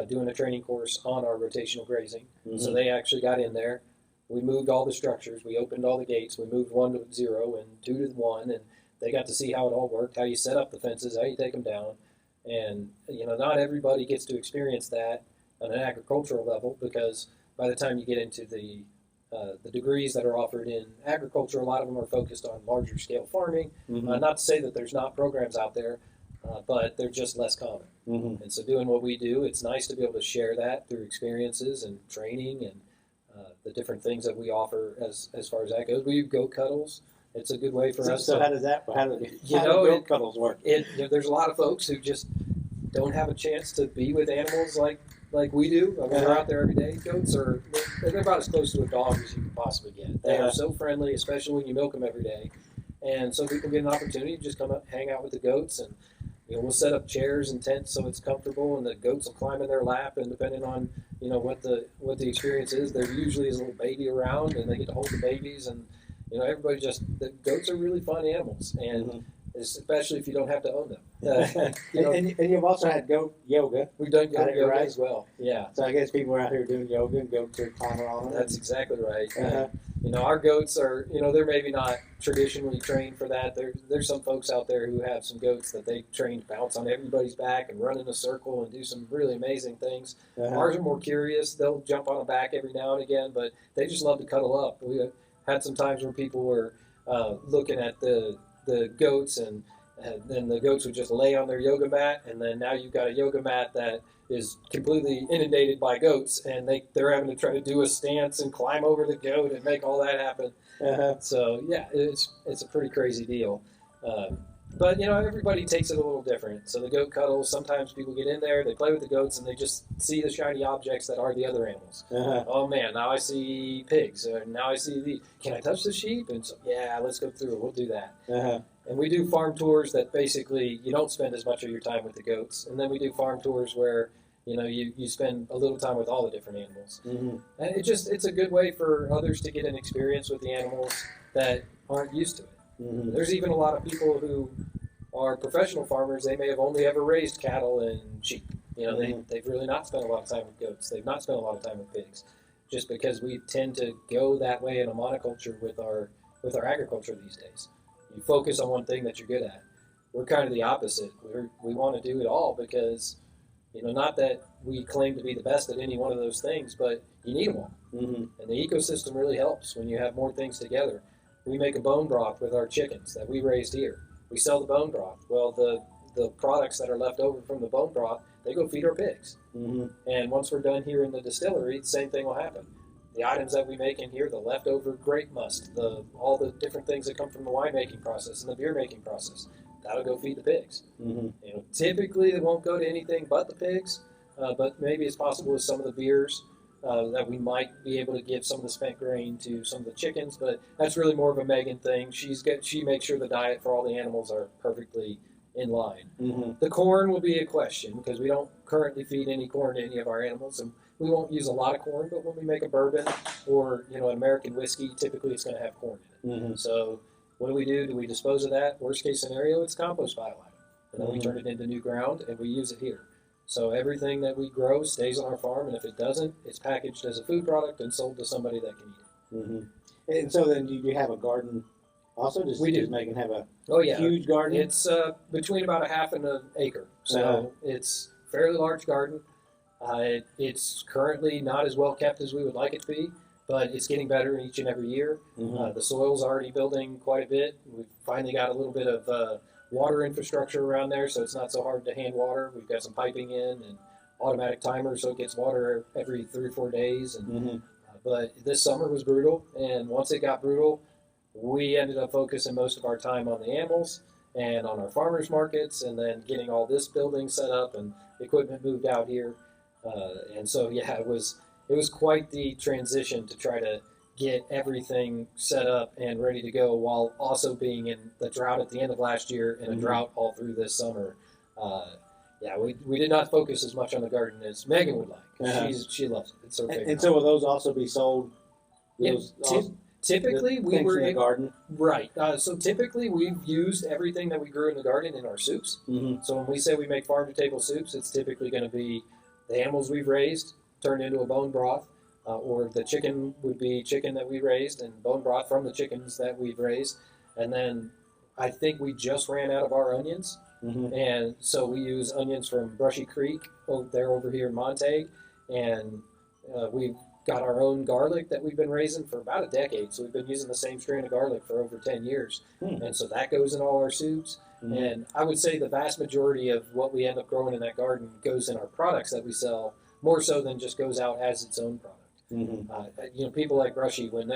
S2: doing a training course on our rotational grazing.
S1: Mm-hmm.
S2: So they actually got in there. We moved all the structures. We opened all the gates. We moved 1 to 0 and 2 to 1, and they got to see how it all worked, how you set up the fences, how you take them down. And, not everybody gets to experience that on an agricultural level, because by the time you get into the degrees that are offered in agriculture, a lot of them are focused on larger scale farming.
S1: Mm-hmm.
S2: Not to say that there's not programs out there, but they're just less common.
S1: Mm-hmm.
S2: And so doing what we do, it's nice to be able to share that through experiences and training and the different things that we offer as far as that goes. We do goat cuddles. It's a good way for us.
S1: So how do goat cuddles work?
S2: There's a lot of folks who just don't have a chance to be with animals like we do. I mean, we're out there every day. Goats they're about as close to a dog as you can possibly get. They are so friendly, especially when you milk them every day. And so people get an opportunity to just come up, hang out with the goats, and we'll set up chairs and tents so it's comfortable, and the goats will climb in their lap, and depending on what the experience is, there usually is a little baby around, and they get to hold the babies, and everybody the goats are really fun animals, and
S1: mm-hmm.
S2: especially if you don't have to own them.
S1: And you've also had goat yoga.
S2: We've done goat yoga
S1: right?
S2: as well. Yeah.
S1: So I guess people are out here doing yoga and goats are climbing on them.
S2: That's exactly right.
S1: Uh-huh.
S2: Our goats are, they're maybe not traditionally trained for that. There's some folks out there who have some goats that they train to bounce on everybody's back and run in a circle and do some really amazing things.
S1: Uh-huh.
S2: Ours are more curious. They'll jump on a back every now and again, but they just love to cuddle up. We had some times where people were looking at the goats, and then the goats would just lay on their yoga mat, and then now you've got a yoga mat that is completely inundated by goats, and they're having to try to do a stance and climb over the goat and make all that happen.
S1: Uh-huh.
S2: So yeah, it's a pretty crazy deal. But everybody takes it a little different. So the goat cuddles, sometimes people get in there, they play with the goats, and they just see the shiny objects that are the other animals.
S1: Uh-huh.
S2: Oh man, now I see pigs, or now I see the. Can I touch the sheep? And so yeah, let's go through it. We'll do that.
S1: Uh-huh.
S2: And we do farm tours that basically you don't spend as much of your time with the goats, and then we do farm tours where you spend a little time with all the different animals.
S1: Mm-hmm.
S2: And it's a good way for others to get an experience with the animals that aren't used to it.
S1: Mm-hmm.
S2: There's even a lot of people who are professional farmers. They may have only ever raised cattle and sheep.
S1: Mm-hmm.
S2: They've really not spent a lot of time with goats. They've not spent a lot of time with pigs, just because we tend to go that way in a monoculture with our agriculture these days. You focus on one thing that you're good at. We're kind of the opposite. We want to do it all because, not that we claim to be the best at any one of those things, but you need them all.
S1: Mm-hmm.
S2: And the ecosystem really helps when you have more things together. We make a bone broth with our chickens that we raised here. We sell the bone broth. Well, the products that are left over from the bone broth, they go feed our pigs.
S1: Mm-hmm.
S2: And once we're done here in the distillery, the same thing will happen. The items that we make in here, the leftover grape must, all the different things that come from the winemaking process and the beer making process, that'll go feed the pigs.
S1: Mm-hmm.
S2: Typically it won't go to anything but the pigs, but maybe it's possible with some of the beers that we might be able to give some of the spent grain to some of the chickens, but that's really more of a Megan thing. She makes sure the diet for all the animals are perfectly in line.
S1: Mm-hmm.
S2: The corn will be a question because we don't currently feed any corn to any of our animals, and we won't use a lot of corn, but when we make a bourbon or an American whiskey, typically it's going to have corn in it.
S1: Mm-hmm.
S2: So what do we do? Do we dispose of that? Worst case scenario, it's compost pile item. And then we
S1: Mm-hmm.
S2: turn it into new ground and we use it here. So everything that we grow stays on our farm, and if it doesn't, it's packaged as a food product and sold to somebody that can eat it.
S1: Mm-hmm. And so then do you have a garden also?
S2: We do.
S1: Does Megan have a
S2: yeah.
S1: huge garden?
S2: It's between about a half and an acre. So
S1: Uh-huh.
S2: it's a fairly large garden. It's currently not as well kept as we would like it to be, but it's getting better each and every year.
S1: Mm-hmm.
S2: The soil's already building quite a bit. We've finally got a little bit of water infrastructure around there, so it's not so hard to hand water. We've got some piping in and automatic timers, so it gets water every 3 or 4 days. And
S1: Mm-hmm.
S2: But this summer was brutal, and once it got brutal, we ended up focusing most of our time on the animals and on our farmers markets, and then getting all this building set up and equipment moved out here. And so, yeah, it was quite the transition to try to get everything set up and ready to go while also being in the drought at the end of last year and a
S1: Mm-hmm.
S2: drought all through this summer. We did not focus as much on the garden as Megan would like.
S1: Uh-huh.
S2: She loves it. It's her favorite.
S1: And so will those also be sold?
S2: Yeah,
S1: Those also-
S2: Typically, we
S1: things
S2: were
S1: in the garden.
S2: right. So typically, we've used everything that we grew in the garden in our soups.
S1: Mm-hmm.
S2: So when we say we make farm-to-table soups, it's typically going to be the animals we've raised turned into a bone broth, or the chicken would be chicken that we raised and bone broth from the chickens that we've raised. And then I think we just ran out of our onions,
S1: Mm-hmm.
S2: and so we use onions from Brushy Creek over here in Montague, and we've got our own garlic that we've been raising for about a decade. So we've been using the same strain of garlic for over 10 years. And so that goes in all our soups.
S1: Mm-hmm.
S2: And I would say the vast majority of what we end up growing in that garden goes in our products that we sell, more so than just goes out as its own product.
S1: Mm-hmm.
S2: People like Brushy, when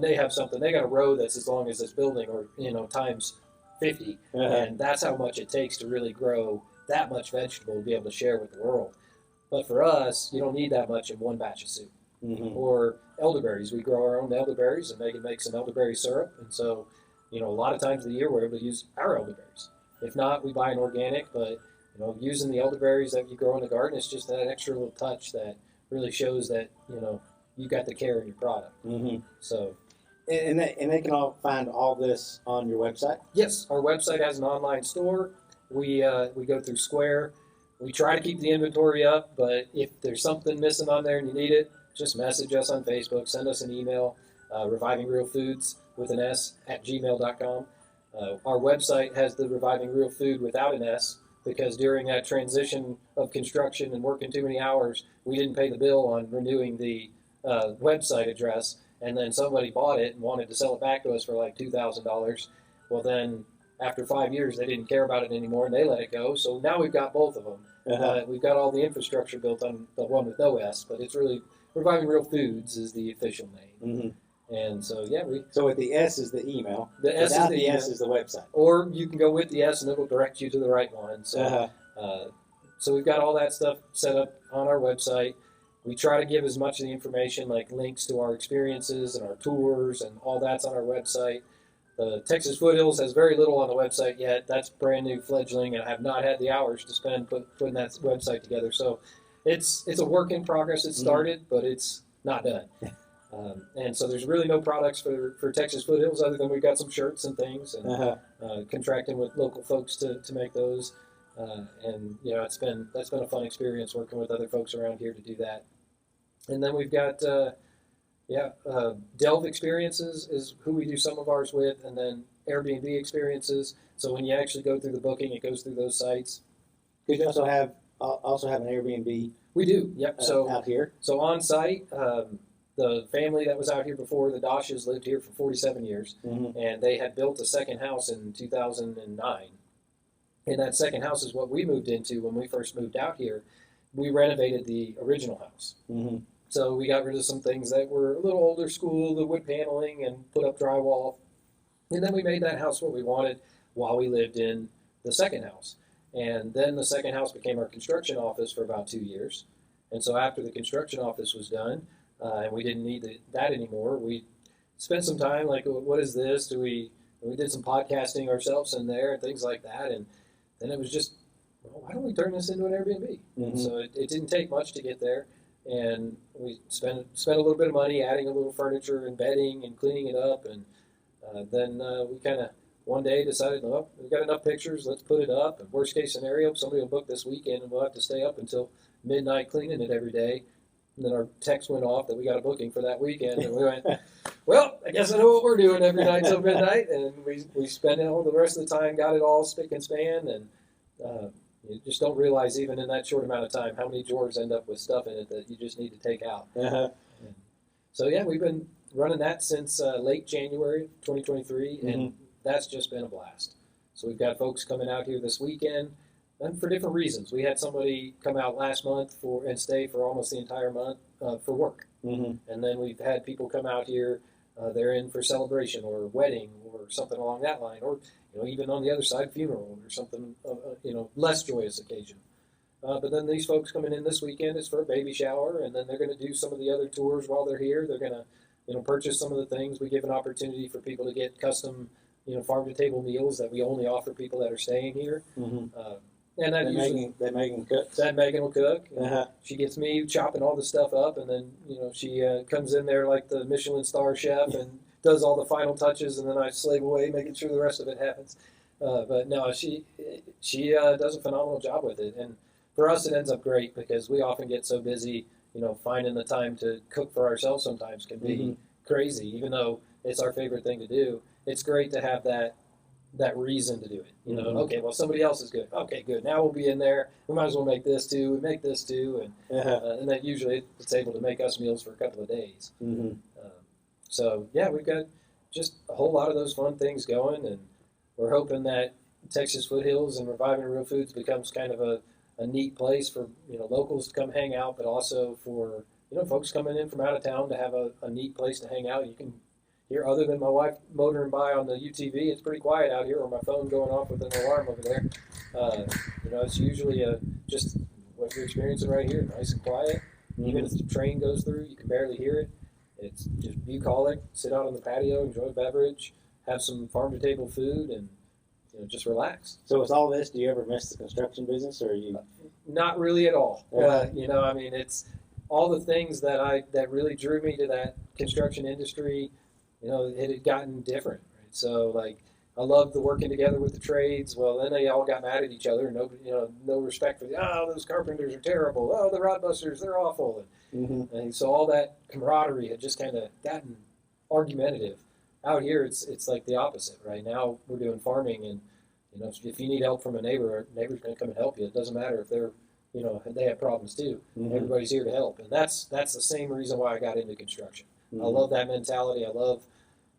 S2: they have something, they got a row that's as long as this building, or times 50, and that's how much it takes to really grow that much vegetable to be able to share with the world. But for us, you don't need that much in one batch of soup.
S1: Mm-hmm.
S2: Or elderberries. We grow our own elderberries, and they can make some elderberry syrup. And so, a lot of times of the year we're able to use our elderberries. If not, we buy an organic. But using the elderberries that you grow in the garden is just that extra little touch that really shows that you got the care in your product.
S1: Mm-hmm.
S2: So,
S1: and they can all find all this on your website.
S2: yes, our website has an online store. We go through Square. We try to keep the inventory up, but if there's something missing on there and you need it, just message us on Facebook, send us an email, Reviving Real Foods with an S at gmail.com. Our website has the Reviving Real Food without an S, because during that transition of construction and working too many hours, we didn't pay the bill on renewing the website address, and then somebody bought it and wanted to sell it back to us for like $2,000. Well, then after 5 years, they didn't care about it anymore, and they let it go. So now we've got both of them. We've got all the infrastructure built on the one with no S, but it's really Reviving Real Foods is the official name.
S1: Mm-hmm.
S2: And so,
S1: So with the S is the email.
S2: The S
S1: Without
S2: is
S1: the
S2: email.
S1: S is the website.
S2: Or you can go with the S, and it will direct you to the right one. So, so we've got all that stuff set up on our website. We try to give as much of the information, like links to our experiences and our tours, and all that's on our website. The Texas Foothills has very little on the website yet. That's brand new fledgling, and I have not had the hours to spend putting that website together. So it's a work in progress. It started, but it's not done. And so there's really no products for Texas Foothills other than we've got some shirts and things, and contracting with local folks to make those. And that's been a fun experience working with other folks around here to do that. And then we've got Delve Experiences is who we do some of ours with, and then Airbnb Experiences. So when you actually go through the booking, it goes through those sites.
S1: Could you also have an Airbnb?
S2: We do. Yep.
S1: Out here.
S2: So on site, the family that was out here before, the Doshes, lived here for 47 years, and they had built a second house in 2009. And that second house is what we moved into when we first moved out here. We renovated the original house.
S1: Mm-hmm.
S2: So we got rid of some things that were a little older school, the wood paneling, and put up drywall. And then we made that house what we wanted while we lived in the second house. And then the second house became our construction office for about 2 years. And so after the construction office was done, and we didn't need that anymore, we spent some time like, what is this? We did some podcasting ourselves in there and things like that. And then it was just, why don't we turn this into an Airbnb?
S1: Mm-hmm.
S2: So it didn't take much to get there. And we spent a little bit of money adding a little furniture and bedding and cleaning it up. And then we kind of one day decided, we've got enough pictures, let's put it up. And worst case scenario, somebody will book this weekend and we'll have to stay up until midnight cleaning it every day. And then our text went off that we got a booking for that weekend. And we went, well, I guess I know what we're doing every night till midnight. And we spent all the rest of the time, got it all spick and span. And you just don't realize, even in that short amount of time, how many drawers end up with stuff in it that you just need to take out. So, we've been running that since late January 2023, and that's just been a blast. So we've got folks coming out here this weekend, and for different reasons. We had somebody come out last month and stay for almost the entire month for work. And then we've had people come out here, they're in for celebration or wedding or something along that line, or even on the other side, funeral or something, less joyous occasion. But then these folks coming in this weekend is for a baby shower, and then they're going to do some of the other tours while they're here. They're going to, purchase some of the things. We give an opportunity for people to get custom, farm-to-table meals that we only offer people that are staying here. And that
S1: Megan cooks.
S2: That Megan will cook. She gets me chopping all the stuff up, and then she comes in there like the Michelin star chef and does all the final touches, and then I slave away making sure the rest of it happens. But no, she does a phenomenal job with it, and for us it ends up great because we often get so busy. Finding the time to cook for ourselves sometimes can be crazy, even though it's our favorite thing to do. It's great to have that reason to do it. Okay, well, somebody else is good. Okay, good. Now we'll be in there. We might as well make this too. We make this too, and that usually it's able to make us meals for a couple of days. So yeah, we've got just a whole lot of those fun things going, and we're hoping that Texas Foothills and Reviving Real Foods becomes kind of a neat place for locals to come hang out, but also for folks coming in from out of town to have a neat place to hang out. You can hear, other than my wife motoring by on the UTV, it's pretty quiet out here, or my phone going off with an alarm over there. It's usually just what you're experiencing right here, nice and quiet. Even if the train goes through, you can barely hear it. It's just bucolic, sit out on the patio, enjoy a beverage, have some farm-to-table food, and just relax.
S1: So with all this, do you ever miss the construction business, or you?
S2: Not really at all. It's all the things that really drew me to that construction industry. It had gotten different. Right? So I loved the working together with the trades. Well, then they all got mad at each other. Nobody, no respect for those carpenters are terrible. Oh, the rod busters, they're awful. And so all that camaraderie had just kind of gotten argumentative. Out here, it's like the opposite. Right now, we're doing farming, and if you need help from a neighbor's going to come and help you. It doesn't matter if they're, they have problems too. Everybody's here to help, and that's the same reason why I got into construction. I love that mentality. I love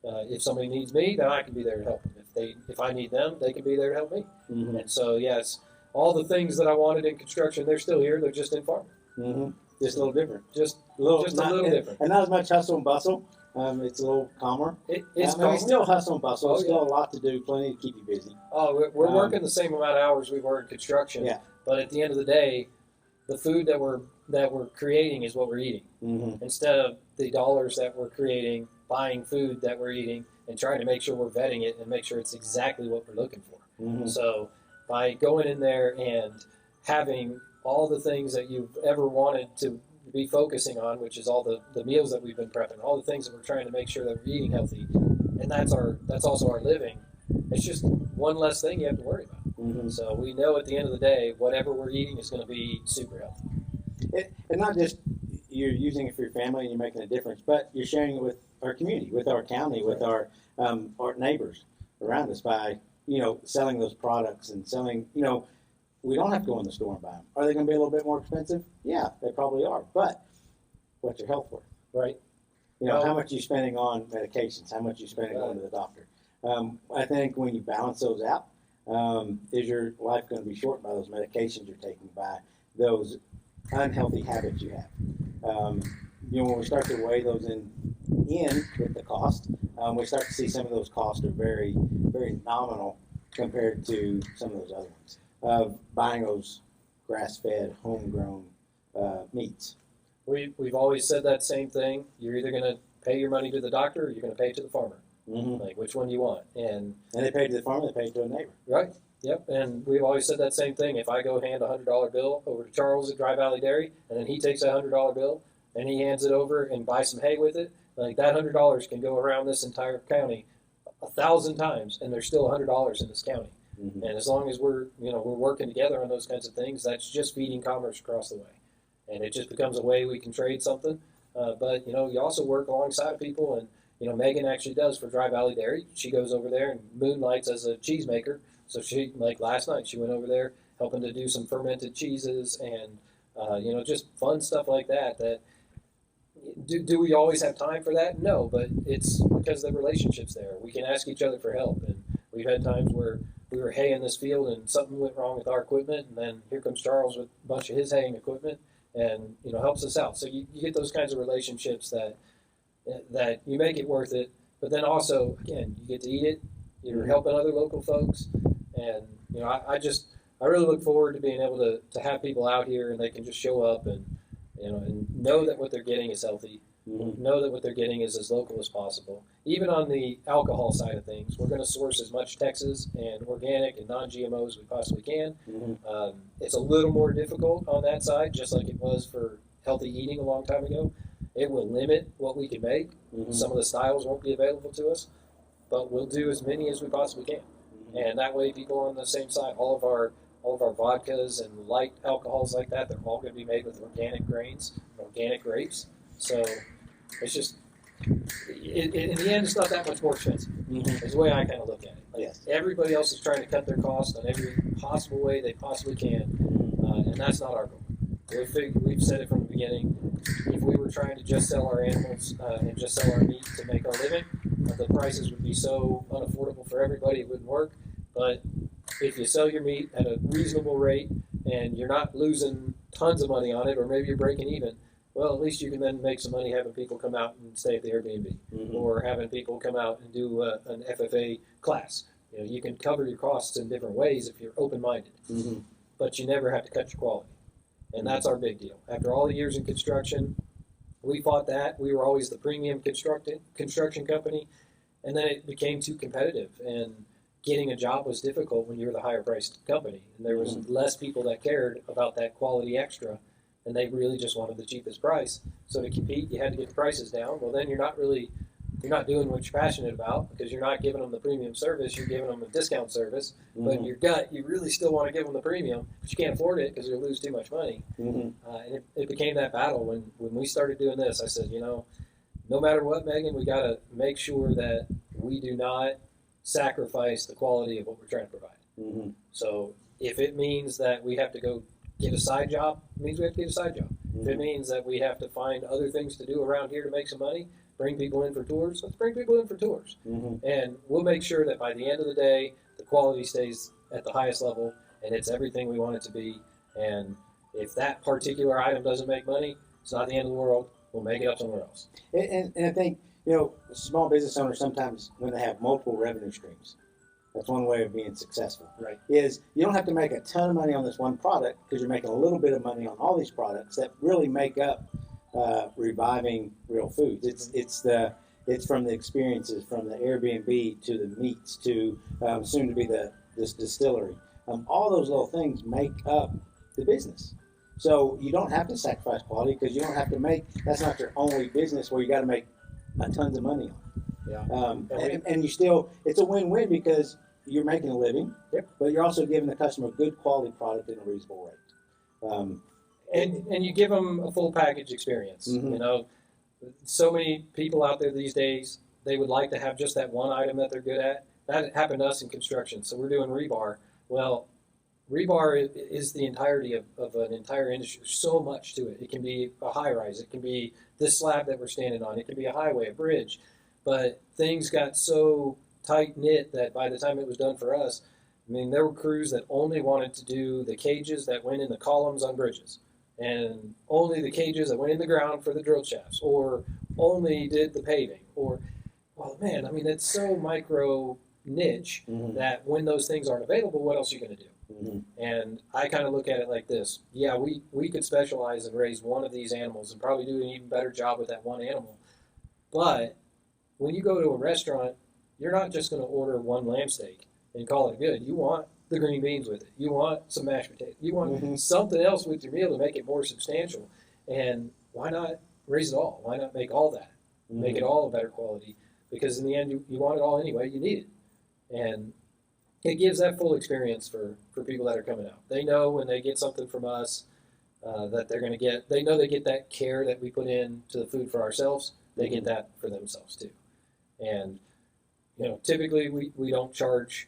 S2: if somebody needs me, then I can be there to help them. If I need them, they can be there to help me. And so yes, all the things that I wanted in construction, they're still here. They're just in farming.
S1: Just a little different.
S2: Just a little different,
S1: and not as much hustle and bustle. It's a little calmer.
S2: It's calmer.
S1: Still hustle and bustle. Still a lot to do, plenty to keep you busy.
S2: Oh, we're working the same amount of hours we were in construction.
S1: Yeah.
S2: But at the end of the day, the food that we're creating is what we're eating. Instead of the dollars that we're creating, buying food that we're eating, and trying to make sure we're vetting it and make sure it's exactly what we're looking for. So by going in there and having all the things that you've ever wanted to be focusing on, which is all the meals that we've been prepping, all the things that we're trying to make sure that we're eating healthy, and that's also our living. It's just one less thing you have to worry about. So we know at the end of the day, whatever we're eating is going to be super healthy.
S1: And not just you're using it for your family and you're making a difference, but you're sharing it with our community, with our county, with our neighbors around us by selling those products and selling. We don't have to go in the store and buy them. Are they going to be a little bit more expensive? Yeah, they probably are. But what's your health worth?
S2: Right.
S1: How much are you spending on medications? How much are you spending going to the doctor? I think when you balance those out, is your life going to be shortened by those medications you're taking, by those unhealthy habits you have? When we start to weigh those in with the cost, we start to see some of those costs are very, very nominal compared to some of those other ones. Buying those grass-fed, homegrown meats.
S2: We've always said that same thing. You're either going to pay your money to the doctor, or you're going to pay it to the farmer. Which one do you want? And
S1: they pay to the farmer, they pay to a neighbor.
S2: Right. Yep. And we've always said that same thing. If I go hand a $100 bill over to Charles at Dry Valley Dairy, and then he takes a $100 bill and he hands it over and buys some hay with it, that $100 can go around this entire county 1,000 times, and there's still $100 in this county. And as long as we're working together on those kinds of things, that's just feeding commerce across the way. And it just becomes a way we can trade something. But you also work alongside people, and Megan actually does for Dry Valley Dairy. She goes over there and moonlights as a cheesemaker. So she, last night, she went over there helping to do some fermented cheeses and just fun stuff like that. Do we always have time for that? No, but it's because the relationship's there. We can ask each other for help, and we've had times where we were haying this field and something went wrong with our equipment, and then here comes Charles with a bunch of his haying equipment and helps us out. So you get those kinds of relationships that you make it worth it, but then also, again, you get to eat it, you're helping other local folks, and I really look forward to being able to have people out here and they can just show up and know that what they're getting is healthy, know that what they're getting is as local as possible. Even on the alcohol side of things, we're going to source as much Texas and organic and non-GMO as we possibly can. It's a little more difficult on that side, just like it was for healthy eating a long time ago. It will limit what we can make. Some of the styles won't be available to us, but we'll do as many as we possibly can. And that way, people on the same side, all of our vodkas and light alcohols like that, they're all going to be made with organic grains, organic grapes. So it's just, in the end, it's not that much more expensive. Is the way I kind of look at it. Like,
S1: Yes.
S2: Everybody else is trying to cut their costs in every possible way they possibly can, and that's not our goal. We've said it from the beginning. If we were trying to just sell our animals and just sell our meat to make our living, the prices would be so unaffordable for everybody, it wouldn't work. But if you sell your meat at a reasonable rate and you're not losing tons of money on it, or maybe you're breaking even, well, at least you can then make some money having people come out and stay at the Airbnb, or having people come out and do an FFA class. You can cover your costs in different ways if you're open-minded, but you never have to cut your quality. And that's our big deal. After all the years in construction, we fought that. We were always the premium construction company, and then it became too competitive, and getting a job was difficult when you were the higher priced company, and there was less people that cared about that quality extra, and they really just wanted the cheapest price. So to compete, you had to get the prices down. Well, then you're not doing what you're passionate about, because you're not giving them the premium service, you're giving them a discount service. But in your gut, you really still want to give them the premium, but you can't afford it because you'll lose too much money. And it became that battle. When we started doing this, I said, no matter what, Megan, we got to make sure that we do not sacrifice the quality of what we're trying to provide. So if it means that we have to go get a side job, it means we have to get a side job. If it means that we have to find other things to do around here to make some money, bring people in for tours, let's bring people in for tours. And we'll make sure that by the end of the day, the quality stays at the highest level and it's everything we want it to be. And if that particular item doesn't make money, it's not the end of the world. We'll make it up somewhere else.
S1: And I think, small business owners sometimes, when they have multiple revenue streams, that's one way of being successful.
S2: Right.
S1: Is you don't have to make a ton of money on this one product, because you're making a little bit of money on all these products that really make up reviving real foods. It's from the experiences, from the Airbnb to the meats to soon to be this distillery. All those little things make up the business. So you don't have to sacrifice quality, because you don't have to that's not your only business where you got to make tons of money on.
S2: Yeah.
S1: And you still, it's a win-win, because you're making a living,
S2: Yep.
S1: but you're also giving the customer a good quality product at a reasonable rate.
S2: And you give them a full package experience. So many people out there these days, they would like to have just that one item that they're good at. That happened to us in construction. So we're doing rebar. Well, rebar is the entirety of an entire industry. There's so much to it. It can be a high-rise. It can be this slab that we're standing on. It can be a highway, a bridge. But things got so tight-knit that by the time it was done for us, there were crews that only wanted to do the cages that went in the columns on bridges, and only the cages that went in the ground for the drill shafts, or only did the paving. It's so micro niche that when those things aren't available, what else are you going to do? And I kind of look at it like this. Yeah, we could specialize and raise one of these animals and probably do an even better job with that one animal. But when you go to a restaurant, you're not just going to order one lamb steak and call it good. You want the green beans with it. You want some mashed potatoes. You want something else with your meal to make it more substantial. And why not raise it all? Why not make all that? Make it all a better quality? Because in the end, you want it all anyway. You need it. And it gives that full experience for people that are coming out. They know when they get something from us that they're going to get. They know they get that care that we put into the food for ourselves. They get that for themselves too. And typically we don't charge.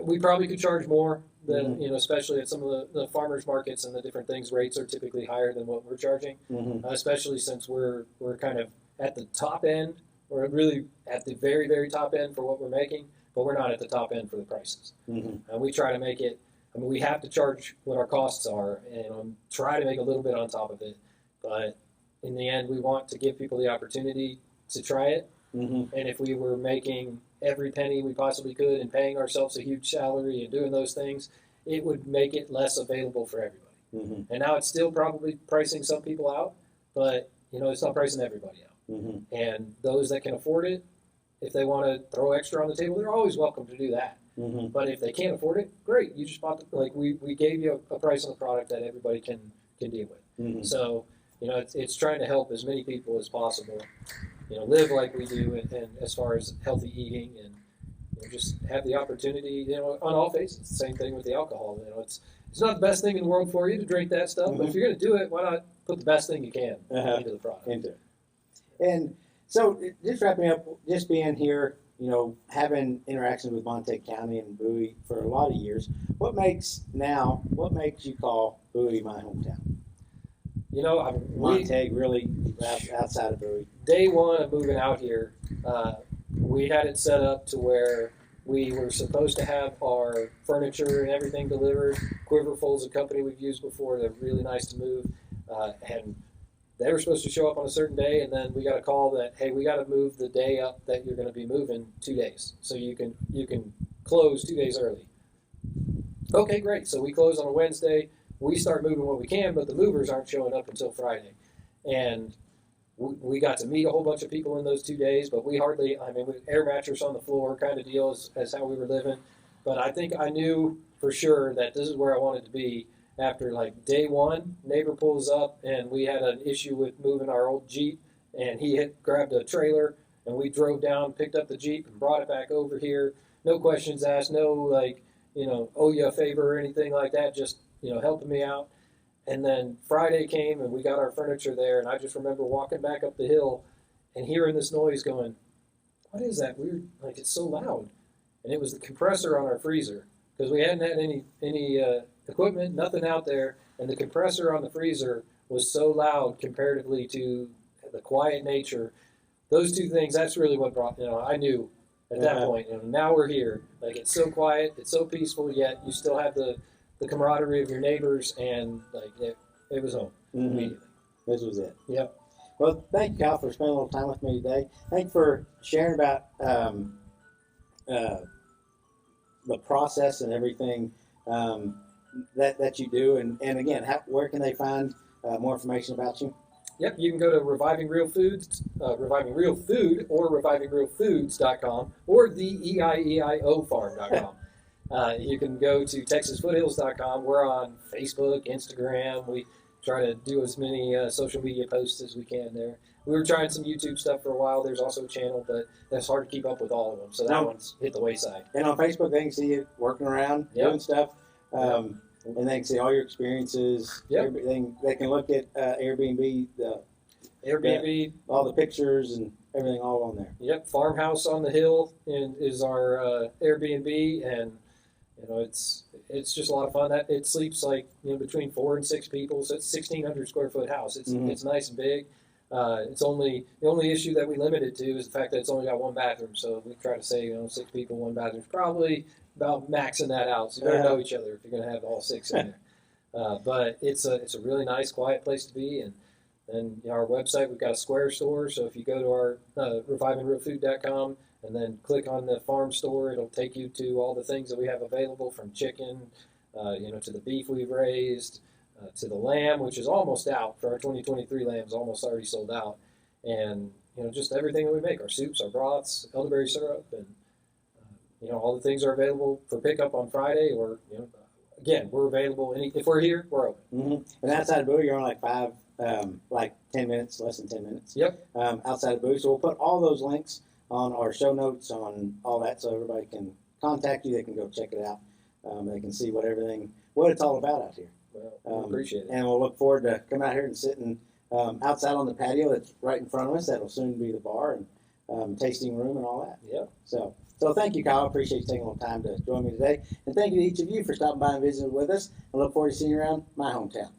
S2: We probably could charge more than especially at some of the farmers markets and the different things. Rates are typically higher than what we're charging, especially since we're kind of at the top end. We're really at the very, very top end for what we're making, but we're not at the top end for the prices. And we try to make it. We have to charge what our costs are, and try to make a little bit on top of it. But in the end, we want to give people the opportunity to try it. And if we were making every penny we possibly could and paying ourselves a huge salary and doing those things, it would make it less available for everybody. And now it's still probably pricing some people out, but it's not pricing everybody out. And those that can afford it, if they want to throw extra on the table, they're always welcome to do that. But if they can't afford it, great. You just bought we gave you a price on the product that everybody can deal with. So it's trying to help as many people as possible, live like we do, and as far as healthy eating, and just have the opportunity, on all faces. Same thing with the alcohol. It's not the best thing in the world for you to drink that stuff, but if you're going to do it, why not put the best thing you can into the product?
S1: Into it. And so, just wrapping up, just being here, having interactions with Montague County and Bowie for a lot of years, what makes you call Bowie my hometown? Montague really outside of Bowie.
S2: Day one of moving out here, we had it set up to where we were supposed to have our furniture and everything delivered. Quiverful's a company we've used before. They're really nice to move. And they were supposed to show up on a certain day, and then we got a call that, hey, we got to move the day up that you're going to be moving 2 days. So you can close 2 days early. Okay, great. So we close on a Wednesday. We start moving what we can, but the movers aren't showing up until Friday. And we got to meet a whole bunch of people in those 2 days, but we air mattress on the floor kind of deal as how we were living. But I think I knew for sure that this is where I wanted to be after like day one. Neighbor pulls up, and we had an issue with moving our old Jeep, and he grabbed a trailer, and we drove down, picked up the Jeep, and brought it back over here. No questions asked, no owe you a favor or anything like that, just, helping me out. And then Friday came, and we got our furniture there, and I just remember walking back up the hill and hearing this noise going, what is that weird, it's so loud. And it was the compressor on our freezer, because we hadn't had any equipment, nothing out there, and the compressor on the freezer was so loud comparatively to the quiet nature. Those two things, that's really what brought, I knew at that point, now we're here. It's so quiet, it's so peaceful, yet you still have the camaraderie of your neighbors, and it was home immediately.
S1: This was it.
S2: Yep.
S1: Well, thank you, Kyle, for spending a little time with me today. Thank you for sharing about the process and everything that you do. And again, where can they find more information about you?
S2: Yep, you can go to Reviving Real Foods, Reviving Real Food, or RevivingRealFoods.com, or the EIEIOfarm.com. You can go to TexasFoothills.com. We're on Facebook, Instagram. We try to do as many social media posts as we can there. We were trying some YouTube stuff for a while. There's also a channel, but that's hard to keep up with all of them. So that one's hit the wayside.
S1: And on Facebook, they can see you working around, doing stuff. And they can see all your experiences, everything. They can look at Airbnb,
S2: all
S1: the pictures and everything all on there.
S2: Yep, Farmhouse on the Hill is our Airbnb, and it's just a lot of fun. It sleeps between 4 and 6 people, so it's 1,600 square foot house. It's nice and big. It's the only issue that we limit it to is the fact that it's only got one bathroom. So we try to say 6 people, 1 bathroom is probably about maxing that out. So you better know each other if you're going to have all 6 in there. But it's a really nice, quiet place to be. And then our website, we've got a Square store. So if you go to our RevivingRealFood.com and then click on the farm store, it'll take you to all the things that we have available, from chicken, to the beef we've raised, to the lamb, which is almost out. For our 2023 lamb is almost already sold out. And just everything that we make, our soups, our broths, elderberry syrup, and all the things are available for pickup on Friday, or, again, we're available. If we're here, we're open.
S1: And outside of Bowie, you're on 10 minutes, less than 10 minutes.
S2: Yep.
S1: Outside of Bowie. So we'll put all those links on our show notes, on all that, so everybody can contact you. They can go check it out. They can see what it's all about out here.
S2: Well, appreciate it.
S1: And we'll look forward to coming out here and sitting outside on the patio that's right in front of us. That'll soon be the bar and tasting room and all that.
S2: Yeah.
S1: So thank you, Kyle. I appreciate you taking a little time to join me today. And thank you to each of you for stopping by and visiting with us. I look forward to seeing you around my hometown.